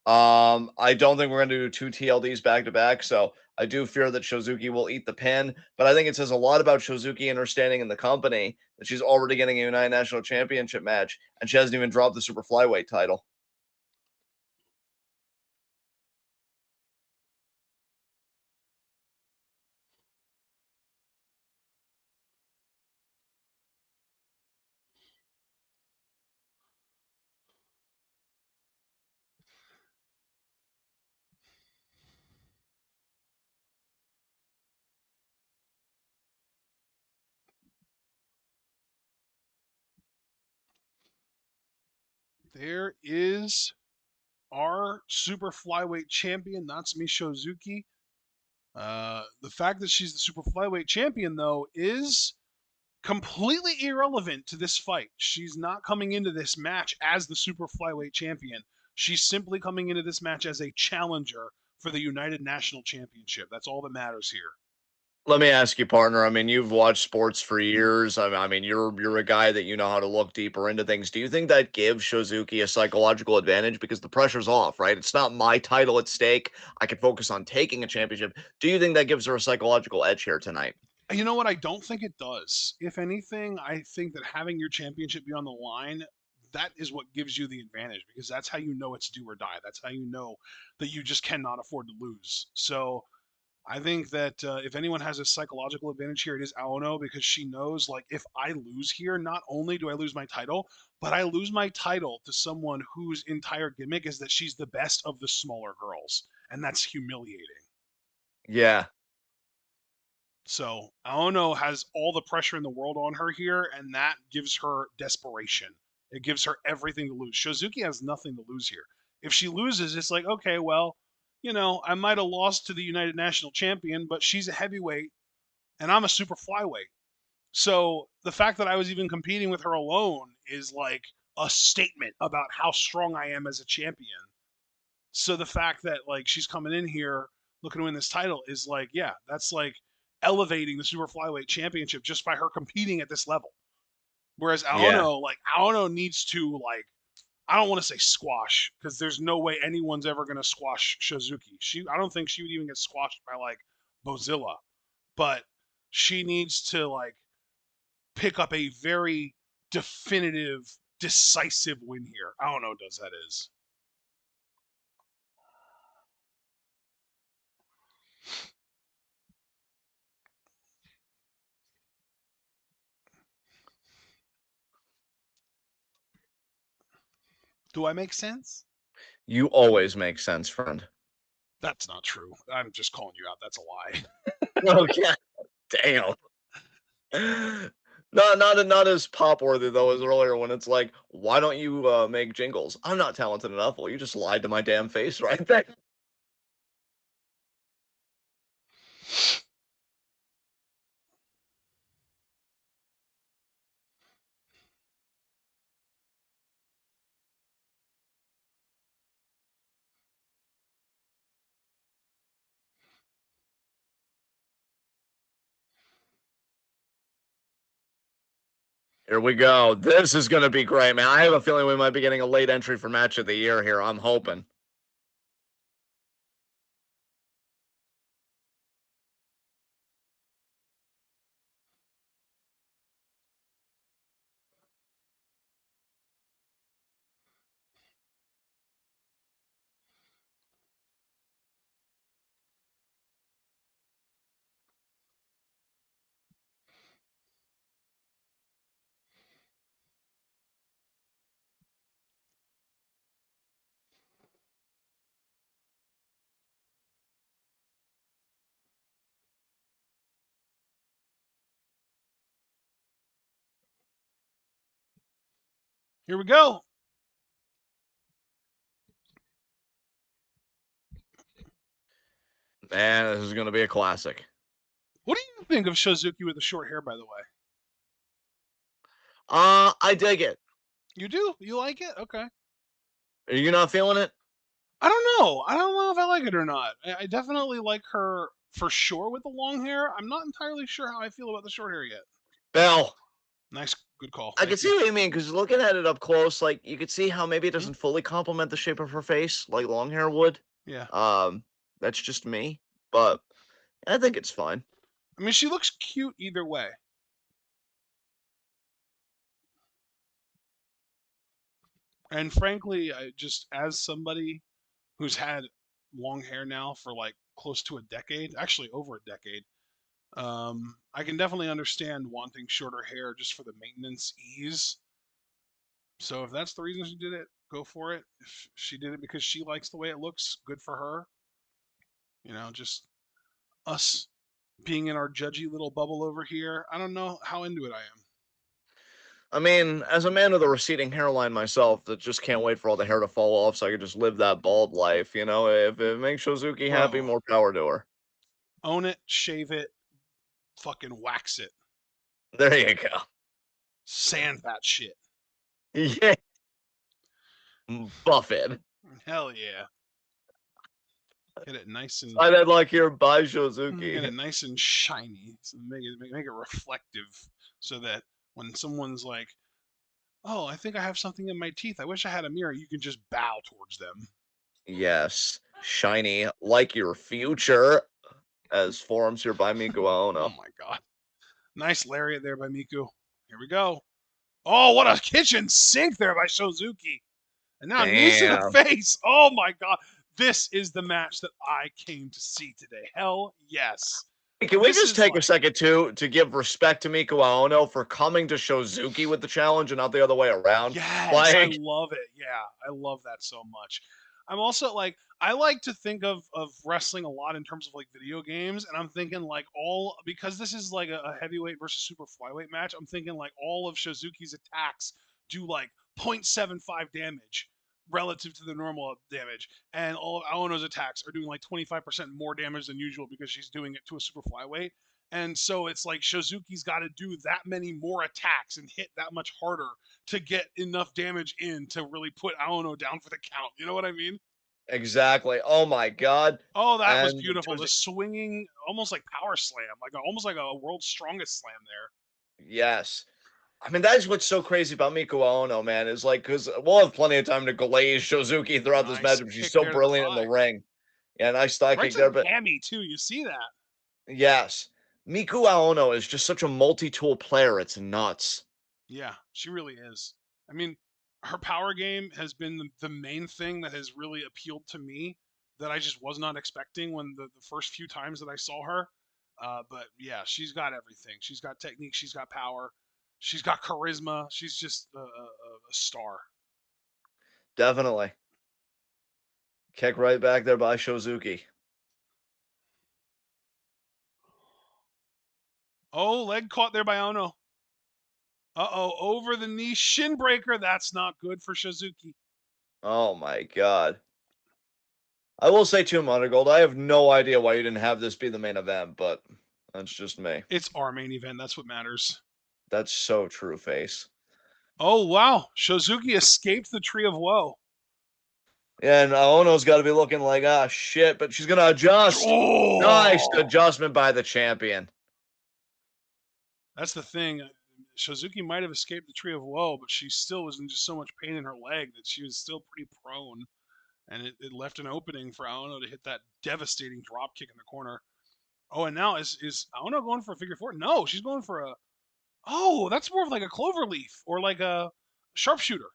I don't think we're going to do two TLDs back to back, so I do fear that Shozuki will eat the pin. But I think it says a lot about Shozuki and her standing in the company that she's already getting a United National Championship match, and she hasn't even dropped the Super Flyweight title. There is our super flyweight champion, Natsumi Shozuki. The fact that she's the super flyweight champion, though, is completely irrelevant to this fight. She's not coming into this match as the super flyweight champion. She's simply coming into this match as a challenger for the United National Championship. That's all that matters here. Let me ask you, partner. I mean, you've watched sports for years. I mean, you're a guy that you know how to look deeper into things. Do you think that gives Shozuki a psychological advantage because the pressure's off, right? It's not my title at stake. I can focus on taking a championship. Do you think that gives her a psychological edge here tonight? You know what? I don't think it does. If anything, I think that having your championship be on the line, that is what gives you the advantage because that's how you know it's do or die. That's how you know that you just cannot afford to lose. So I think that if anyone has a psychological advantage here, it is Aono because she knows, like, if I lose here, not only do I lose my title, but I lose my title to someone whose entire gimmick is that she's the best of the smaller girls, and that's humiliating. Yeah, So Aono has all the pressure in the world on her here, and that gives her desperation. It gives her everything to lose. Shozuki has nothing to lose here. If she loses, it's like, okay, well, I might have lost to the United National Champion, but she's a heavyweight and I'm a super flyweight. So the fact that I was even competing with her alone is like a statement about how strong I am as a champion. So the fact that like she's coming in here looking to win this title is like, yeah, that's like elevating the super flyweight championship just by her competing at this level. Whereas yeah, Aono needs to like, I don't want to say squash because there's no way anyone's ever going to squash Shizuki. I don't think she would even get squashed by like Bozilla, but she needs to like pick up a very definitive, decisive win here. Aono does that is. Do I make sense? you always make sense, friend. That's not true. I'm just calling you out. That's a lie. Oh yeah, damn. Not as pop worthy though as earlier when it's like, why don't you make jingles? I'm not talented enough. Well, you just lied to my damn face right there. Here we go. This is gonna be great, man. I have a feeling we might be getting a late entry for match of the year here. I'm hoping. Here we go. Man, this is gonna be a classic. What do you think of Shizuki with the short hair, by the way? I dig it. You do? You like it? Okay. Are you not feeling it? I don't know. I don't know if I like it or not. I definitely like her for sure with the long hair. I'm not entirely sure how I feel about the short hair yet. Bell. Nice, good call. I can Thank you. see what you mean because looking at it up close, like you could see how maybe it Hmm? doesn't fully complement the shape of her face like long hair would. Yeah. Um, that's just me, but I think it's fine. I mean, she looks cute either way. And frankly, I just as somebody who's had long hair now for like close to a decade, actually over a decade, I can definitely understand wanting shorter hair just for the maintenance ease. So if that's the reason she did it, go for it. If she did it because she likes the way it looks, good for her. Just us being in our judgy little bubble over here. I don't know how into it I am. I mean, as a man with a receding hairline myself, that just can't wait for all the hair to fall off so I could just live that bald life. You know, if it makes Shozuki happy, Bro, more power to her. own it, shave it, fucking wax it, There you go. sand that shit. Yeah, Buffett. Hell yeah. Get it nice and I'd like here by get Shozuki. it nice and shiny. So make it reflective so that when someone's like, "Oh, I think I have something in my teeth. I wish I had a mirror." You can just bow towards them. Yes, shiny like your future, as forms here by Miku Oh Ono. my god. Nice lariat there by Miku. Here we go. Oh, what a kitchen sink there by Shozuki. And now knees to the Damn. face. Oh my god. This is the match that I came to see today. Hell yes. Can we This just is take a like, second to give respect to Miku Ono for coming to Shozuki with the challenge and not the other way around? yes, I Like, love it. Yeah, I love that so much. I'm also like, I like to think of wrestling a lot in terms of like video games, and I'm thinking like all because this is like a heavyweight versus super flyweight match. I'm thinking like all of Shizuki's attacks do like 0.75 damage relative to the normal damage, and all of Aono's attacks are doing like 25% more damage than usual because she's doing it to a super flyweight. And so it's like Shizuki's got to do that many more attacks and hit that much harder to get enough damage in to really put Aono down for the count. You know what I mean? exactly. Oh my god. Oh, that was And beautiful. The swinging, almost like power slam, almost like a world's strongest slam there. yes. I mean, that's what's so crazy about Miku Ono, man, is like, because we'll have plenty of time to glaze Shozuki throughout this Nice matchup. She's kick so there to the brilliant in the thigh. ring. Yeah, nice thigh Right kick to the there. But hammy, too. You see that? yes, Miku Ono is just such a multi tool player. It's nuts. Yeah, she really is. I mean, her power game has been the main thing that has really appealed to me that I just was not expecting when the first few times that I saw her. But yeah, she's got everything. She's got technique. She's got power. She's got charisma. She's just a star. Definitely. Kick right back there by Shozuki. Oh, leg caught there by Ono. Uh-oh, over the knee shin breaker. That's not good for Shizuki. Oh my god. I will say too, Gold. I have no idea why you didn't have this be the main event, but that's just me. It's our main event. That's what matters. That's so true, face. Oh, wow. Shizuki escaped the Tree of Woe. Yeah, and Ono's got to be looking like, ah, shit, but she's going to adjust. Nice Oh, adjustment by the champion. that's the thing. Shizuki might have escaped the Tree of Woe, but she still was in just so much pain in her leg that she was still pretty prone. And it left an opening for Aono to hit that devastating drop kick in the corner. Oh, and now is Aono going for a figure four? No, she's going for a. Oh, that's more of like a clover leaf or like a sharpshooter.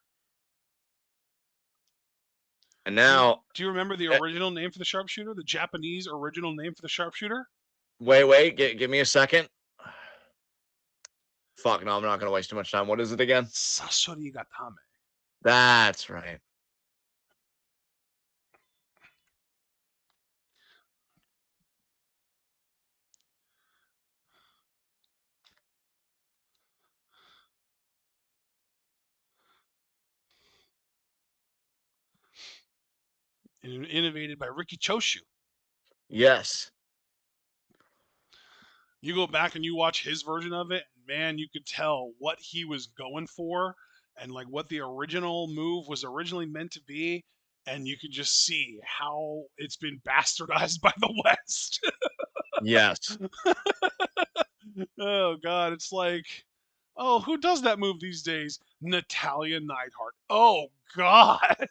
And Do you now, do you remember the eh, original name for the sharpshooter? The Japanese original name for the sharpshooter? wait, give me a second. Fuck, no, I'm not going to waste too much time. What is it again? Sasori Gatame. That's right. Innovated by Ricky Choshu. Yes. You go back and you watch his version of it, and man, you could tell what he was going for and like what the original move was originally meant to be, and you can just see how it's been bastardized by the West. Yes. Oh God, it's like, oh, who does that move these days? Natalia Neidhart. Oh God.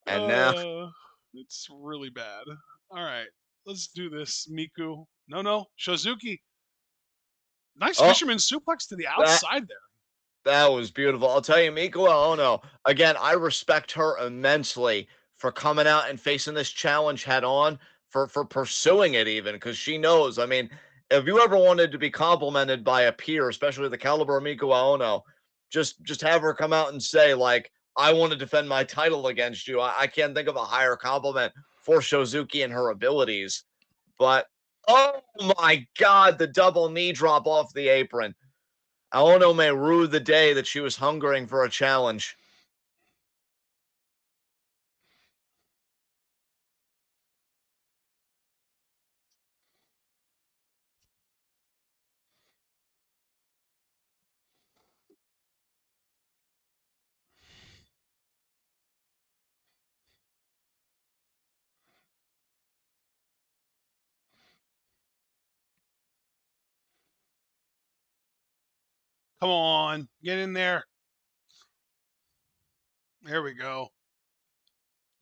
And now, uh, it's really bad. All right, let's do this, Miku. No, no, Shozuki. Nice oh, fisherman suplex to the that outside there. that was beautiful. I'll tell you, Miko Ono, again, I respect her immensely for coming out and facing this challenge head on, for pursuing it even, because she knows. I mean, if you ever wanted to be complimented by a peer, especially the caliber of Miko Ono, just have her come out and say, like, I want to defend my title against you. I can't think of a higher compliment for Shozuki and her abilities. But oh my god, the double knee drop off the apron. Aono may rue the day that she was hungering for a challenge. Come on, get in there. There we go.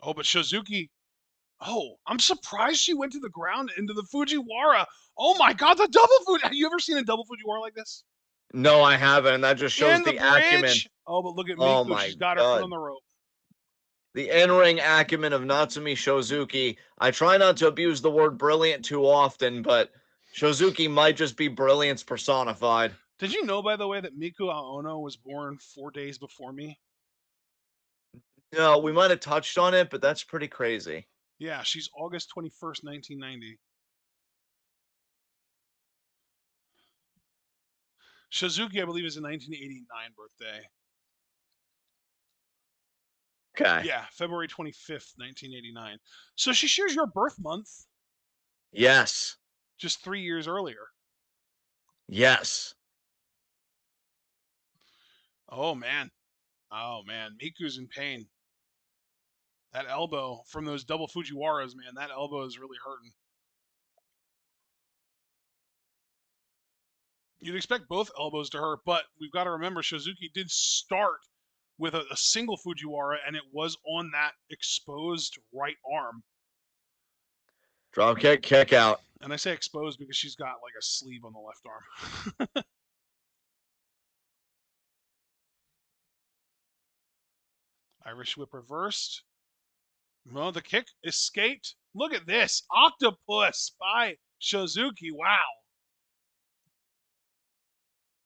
Oh, but Shozuki. Oh, I'm surprised she went to the ground into the Fujiwara. Oh my God, the double Fuji. Have you ever seen a double Fujiwara like this? No, I haven't, and that just shows In the the acumen. bridge. Oh, but look at Oh Miku. my She's got her foot on god. the rope. The in-ring acumen of Natsumi Shozuki. I try not to abuse the word brilliant too often, but Shozuki might just be brilliance personified. Did you know, by the way, that Miku Aono was born 4 days before me? No, we might have touched on it, but that's pretty crazy. Yeah, she's August 21st, 1990. Shizuki, I believe, is a 1989 birthday. Okay. Yeah, February 25th, 1989. So she shares your birth month Yes. just 3 years earlier. Yes. Oh, man. Oh, man. Miku's in pain. That elbow from those double Fujiwaras, man, that elbow is really hurting. You'd expect both elbows to hurt, but we've got to remember Shizuki did start with a single Fujiwara, and it was on that exposed right arm. Drop kick, kick out. And I say exposed because she's got like a sleeve on the left arm. Irish whip reversed. Well, the kick escaped. Look at this. Octopus by Shizuki. Wow.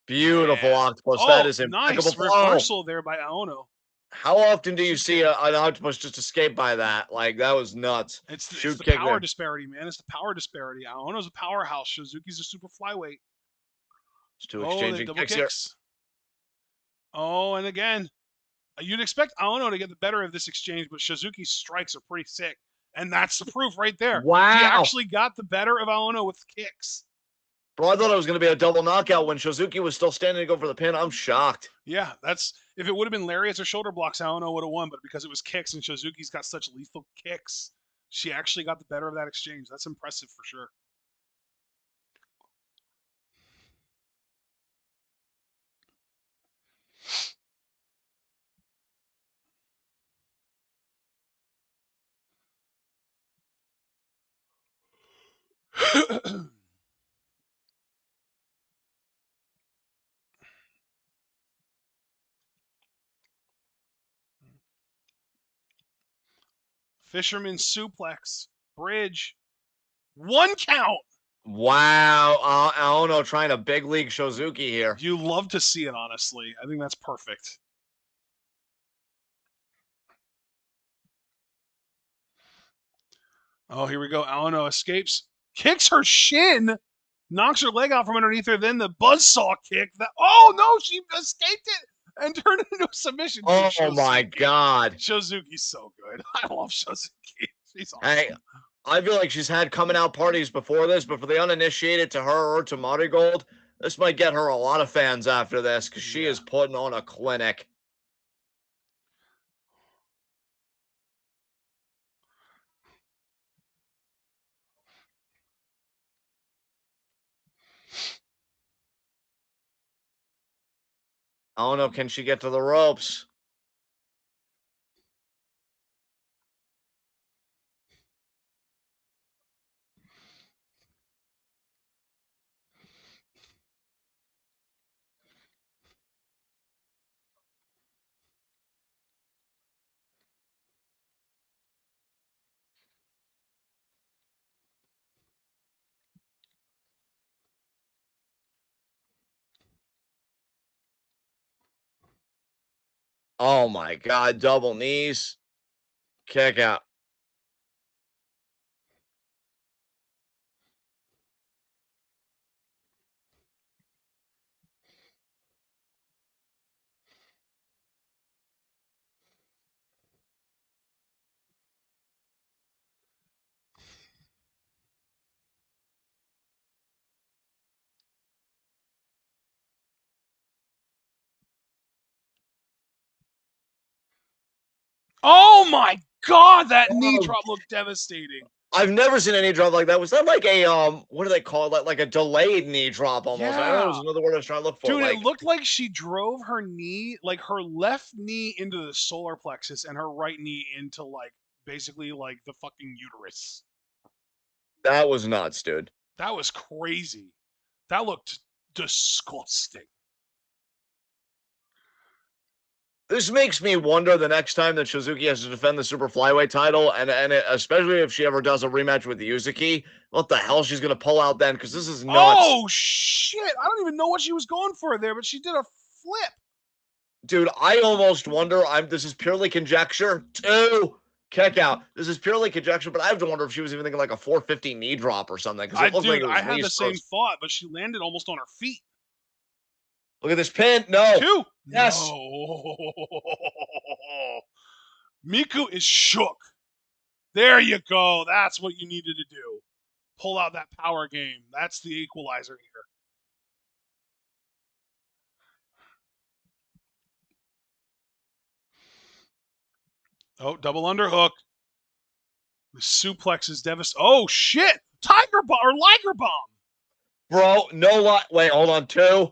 Beautiful Man. octopus. That Oh, is impeccable. nice reversal there by Aono. How often do you Shoot see kick. an octopus just escape by that? Like, that was nuts. It's Shoot the kick power there. disparity, man. It's the power disparity. Aono's a powerhouse. Shizuki's a super flyweight. It's two Oh, they exchanging double kicks here. kicks. Oh, and again, you'd expect Aono to get the better of this exchange, but Shizuki's strikes are pretty sick. And that's the proof right there. He Wow. actually got the better of Aono with kicks. Bro, I thought it was going to be a double knockout when Shizuki was still standing to go for the pin. I'm shocked. Yeah, that's if it would have been lariats or shoulder blocks, Aono would have won, but because it was kicks and Shizuki's got such lethal kicks, she actually got the better of that exchange. That's impressive for sure. Fisherman suplex, bridge, 1 count. Wow. Aono trying to big league Shizuki here. You love to see it, honestly. I think that's perfect. Oh, here we go. Aono escapes, kicks her shin, knocks her leg out from underneath her. Then the buzzsaw kick. That no, she escaped it and turned it into a submission. Dude, Oh my god. Shizuki's so good. I love Shizuki. She's awesome. Hey, I feel like she's had coming out parties before this, but for the uninitiated, to her or to Marigold, This might get her a lot of fans after this because she Yeah. is putting on a clinic. I don't know. Can she get to the ropes? Oh my God. Double knees. Kick out. Oh my God, that knee Oh, drop looked devastating. I've never seen any drop like that. Was that like a what do they call it? Like a delayed knee drop almost. I know there Yeah. was another word I was trying to look for. Dude, it Like looked like she drove her knee, like her left knee into the solar plexus and her right knee into like basically like the fucking uterus. that was nuts, dude. That was crazy. That looked disgusting. This makes me wonder the next time that Shizuki has to defend the super flyweight title, especially if she ever does a rematch with Yuzuki, what the hell she's gonna pull out then? Because this is nuts, Oh shit! I don't even know what she was going for there, but she did a flip. dude. I almost wonder. This is purely conjecture. Kick out. This is purely conjecture, but I have to wonder if she was even thinking like a 450 knee drop or something because it looked like Dude, it I was had the knees same first. thought, but she landed almost on her feet. Look at this pin. No. Two. Yes. No. Miku is shook. There you go. That's what you needed to do. Pull out that power game. That's the equalizer here. Oh, double underhook. The suplex is devastating. Oh shit! Tiger bomb or Liger bomb. Bro, no lie. Wait, hold on. Two.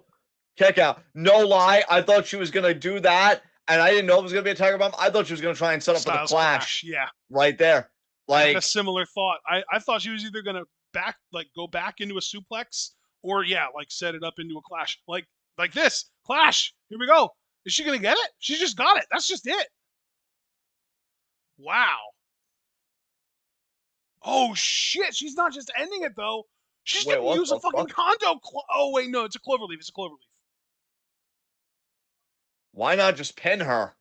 Kick out. No lie. I thought she was gonna do that, and I didn't know it was gonna be a Tiger Bomb. I thought she was gonna try and set up for the Styles clash clash. Yeah, right there. I had a Like, similar thought. I thought she was either gonna go back into a suplex, or yeah, like set it up into a clash, like this clash. Here we go. Is she gonna get it? She just got it. That's just it. Wow. Oh shit! She's not just ending it though. She's wait, gonna what use a the fucking fuck? condo. Oh wait, no, it's a clover leaf. It's a clover leaf. Why not just pin her?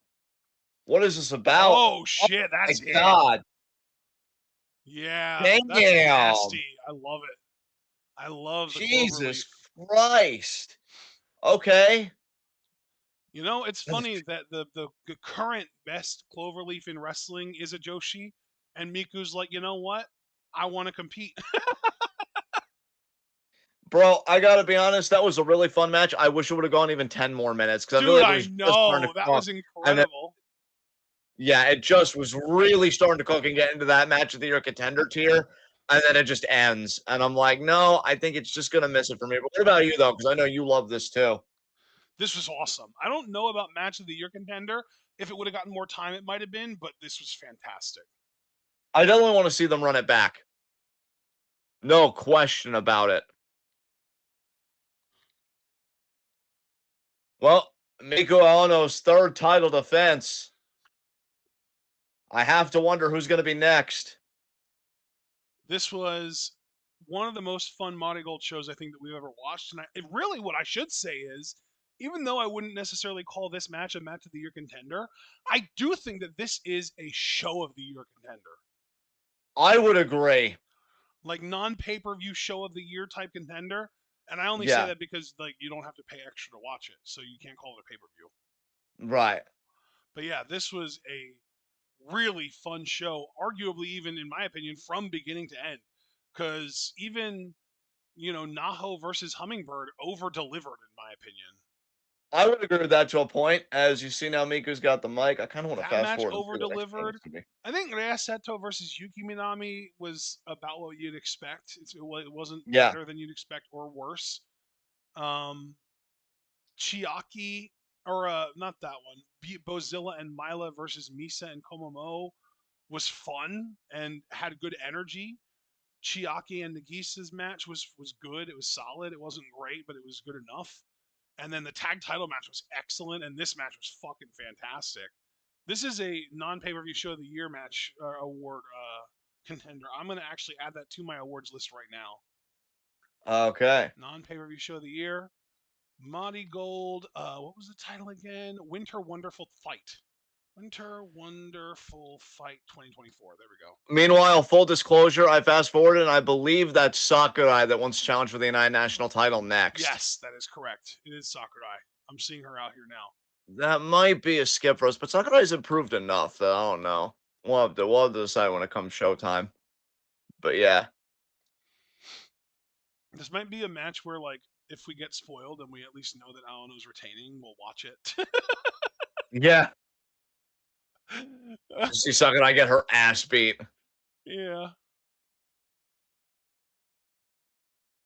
What is this about? Oh Oh shit, my that's it. God. Yeah, that's Damn. nasty. I love it. I love the clover Jesus leaf. Christ. Okay. You know, it's funny that the current best clover leaf in wrestling is a Joshi, and Miku's like, you know what? I want to compete. Bro, I gotta be honest, that was a really fun match. I wish it would have gone even 10 more minutes because I feel Dude, like it I was just starting know. to That cook. was And then incredible. yeah, it just was really starting to cook and get into that match of the year contender tier. And then it just ends. And I'm like, no, I think it's just gonna miss it for me. But what about you though? Because I know you love this too. This was awesome. I don't know about match of the year contender. If it would have gotten more time, it might have been, but this was fantastic. I definitely want to see them run it back. No question about it. Well, Miko Aono's third title defense. I have to wonder who's gonna be next. This was one of the most fun MARIGOLD shows I think that we've ever watched. And really, what I should say is, even though I wouldn't necessarily call this match a match of the year contender, I do think that this is a show of the year contender. I would agree. Like non-pay-per-view show of the year type contender. And I only say Yeah, that because like you don't have to pay extra to watch it, so you can't call it a pay-per-view. right. But yeah, this was a really fun show, arguably even in my opinion from beginning to end. Cuz even Naho versus Hummingbird over delivered, in my opinion. I would agree with that to a point. As you see now, Miku's got the mic. I kind of want to That fast match forward and over see the next game delivered. is going to be. I think Rhea Seto versus Yuki Minami was about what you'd expect. It wasn't Yeah. better than you'd expect or worse. Um, Chiaki, or not that one. Bozilla and Mila versus Misa and Komomo was fun and had good energy. Chiaki and Nagisa's match was good. It was solid. It wasn't great, but it was good enough. And then the tag title match was excellent, and this match was fucking fantastic. This is a non pay per view show of the year match award contender. I'm gonna actually add that to my awards list right now. Okay. Non pay per view show of the year. Marigold. What was the title again? Winter Wonderful Fight. Winter Wonderful Fight 2024. There we go. Meanwhile, full disclosure, I fast forwarded, and I believe that's Sakurai that wants to challenge for the United National title next. Yes, that is correct. It is Sakurai. I'm seeing her out here now. That might be a skip for us, but Sakurai's improved enough that I don't know. We'll have to decide when it comes showtime. But yeah. This might be a match where, like, if we get spoiled and we at least know that Aono's retaining, we'll watch it. Yeah. See Sakurai get her ass beat. Yeah.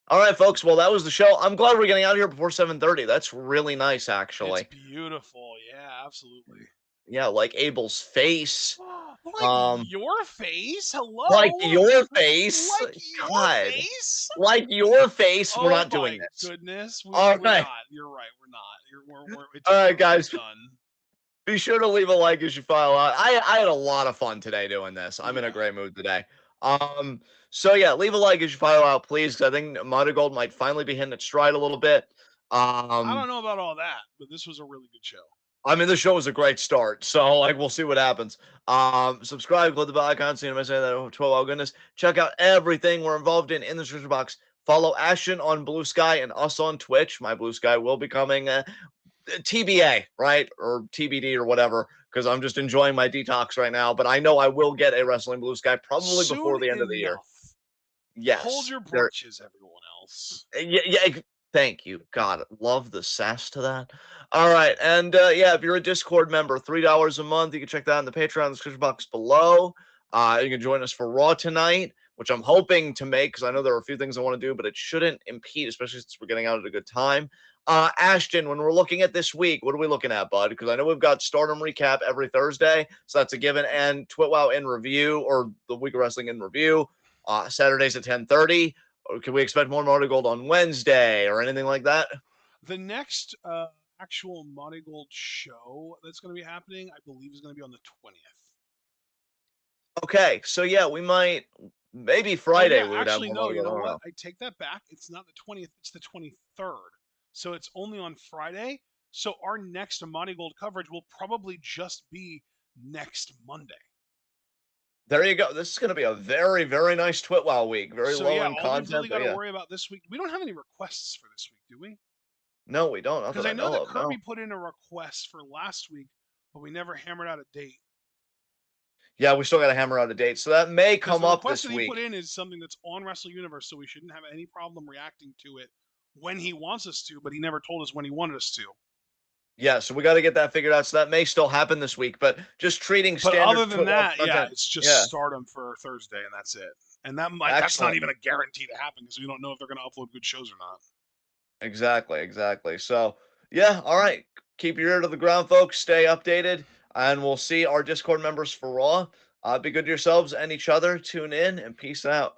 All right, folks. Well, that was the show. I'm glad we're getting out of here before 7:30. That's really nice, It's actually. beautiful. Yeah, absolutely. Yeah, like Abel's face. Like Um, your face? like Hello? your face. Like your God. face? Like your face. We're Oh not my doing this. goodness. All We're right. not. You're right. We're not. It's All right, over. We're guys. done. Be sure to leave a like as you file out. I had a lot of fun today doing this. I'm in a Yeah. great mood today. So yeah, leave a like as you file out, please, because I think Marigold might finally be hitting its stride a little bit. I Um, don't know about all that, but this was a really good show. I mean, the show was a great start, so like we'll see what happens. Subscribe, click the bell icon, so you know say that 12 hour goodness. Check out everything we're involved in the description box. Follow Ashton on Blue Sky and us on Twitch. My Blue Sky will be coming TBA, right? Or TBD or whatever, because I'm just enjoying my detox right now. But I know I will get a Wrestling Blue Sky probably Soon before the end of the year. enough. Hold Yes. your There. britches, everyone else. Yeah. Thank you. God, love the sass to that. All right. And yeah, if you're a Discord member, $3 a month, you can check that in the Patreon description box below. You can join us for Raw tonight, which I'm hoping to make because I know there are a few things I want to do, but it shouldn't impede, especially since we're getting out at a good time. Ashton, when we're looking at this week, what are we looking at, bud? Because I know we've got Stardom recap every Thursday, so that's a given, and TwitWow in review or the Week of Wrestling in review. Saturdays at 10:30. Or can we expect more Marigold on Wednesday or anything like that? The next actual Marigold show that's going to be happening, I believe, is going to be on the 20th. Okay, so yeah, we might maybe Oh Friday yeah, we would have actually more no. You Marigold. I know don't what? know. I take that back. It's not the 20th. It's the 23rd. So it's only on Friday. So our next Marigold coverage will probably just be next Monday. There you go. This is going to be a very, very nice TwitWow week. Very So low yeah, end all we've content, really got but to yeah. worry about this week. We don't have any requests for this week, do we? No, we don't. Not Because that I I know know that of. No. Kirby put in a request for last week, but we never hammered out a date. Yeah, we still got to hammer out a date, so that may Because come the up request this that he put week. in is something that's on Wrestle Universe, so we shouldn't have any problem reacting to it when he wants us to, but he never told us when he wanted us to. Yeah, so we got to get that figured out. So that may still happen this week, but just treating But other standard than TwitWow that, yeah, content. it's just Yeah, Stardom for Thursday, and that's it. And that's not excellent. even a guarantee to happen because we don't know if they're going to upload good shows or not. Exactly. So, yeah, all right. Keep your ear to the ground, folks. Stay updated, and we'll see our Discord members for Raw. Be good to yourselves and each other. Tune in and peace out.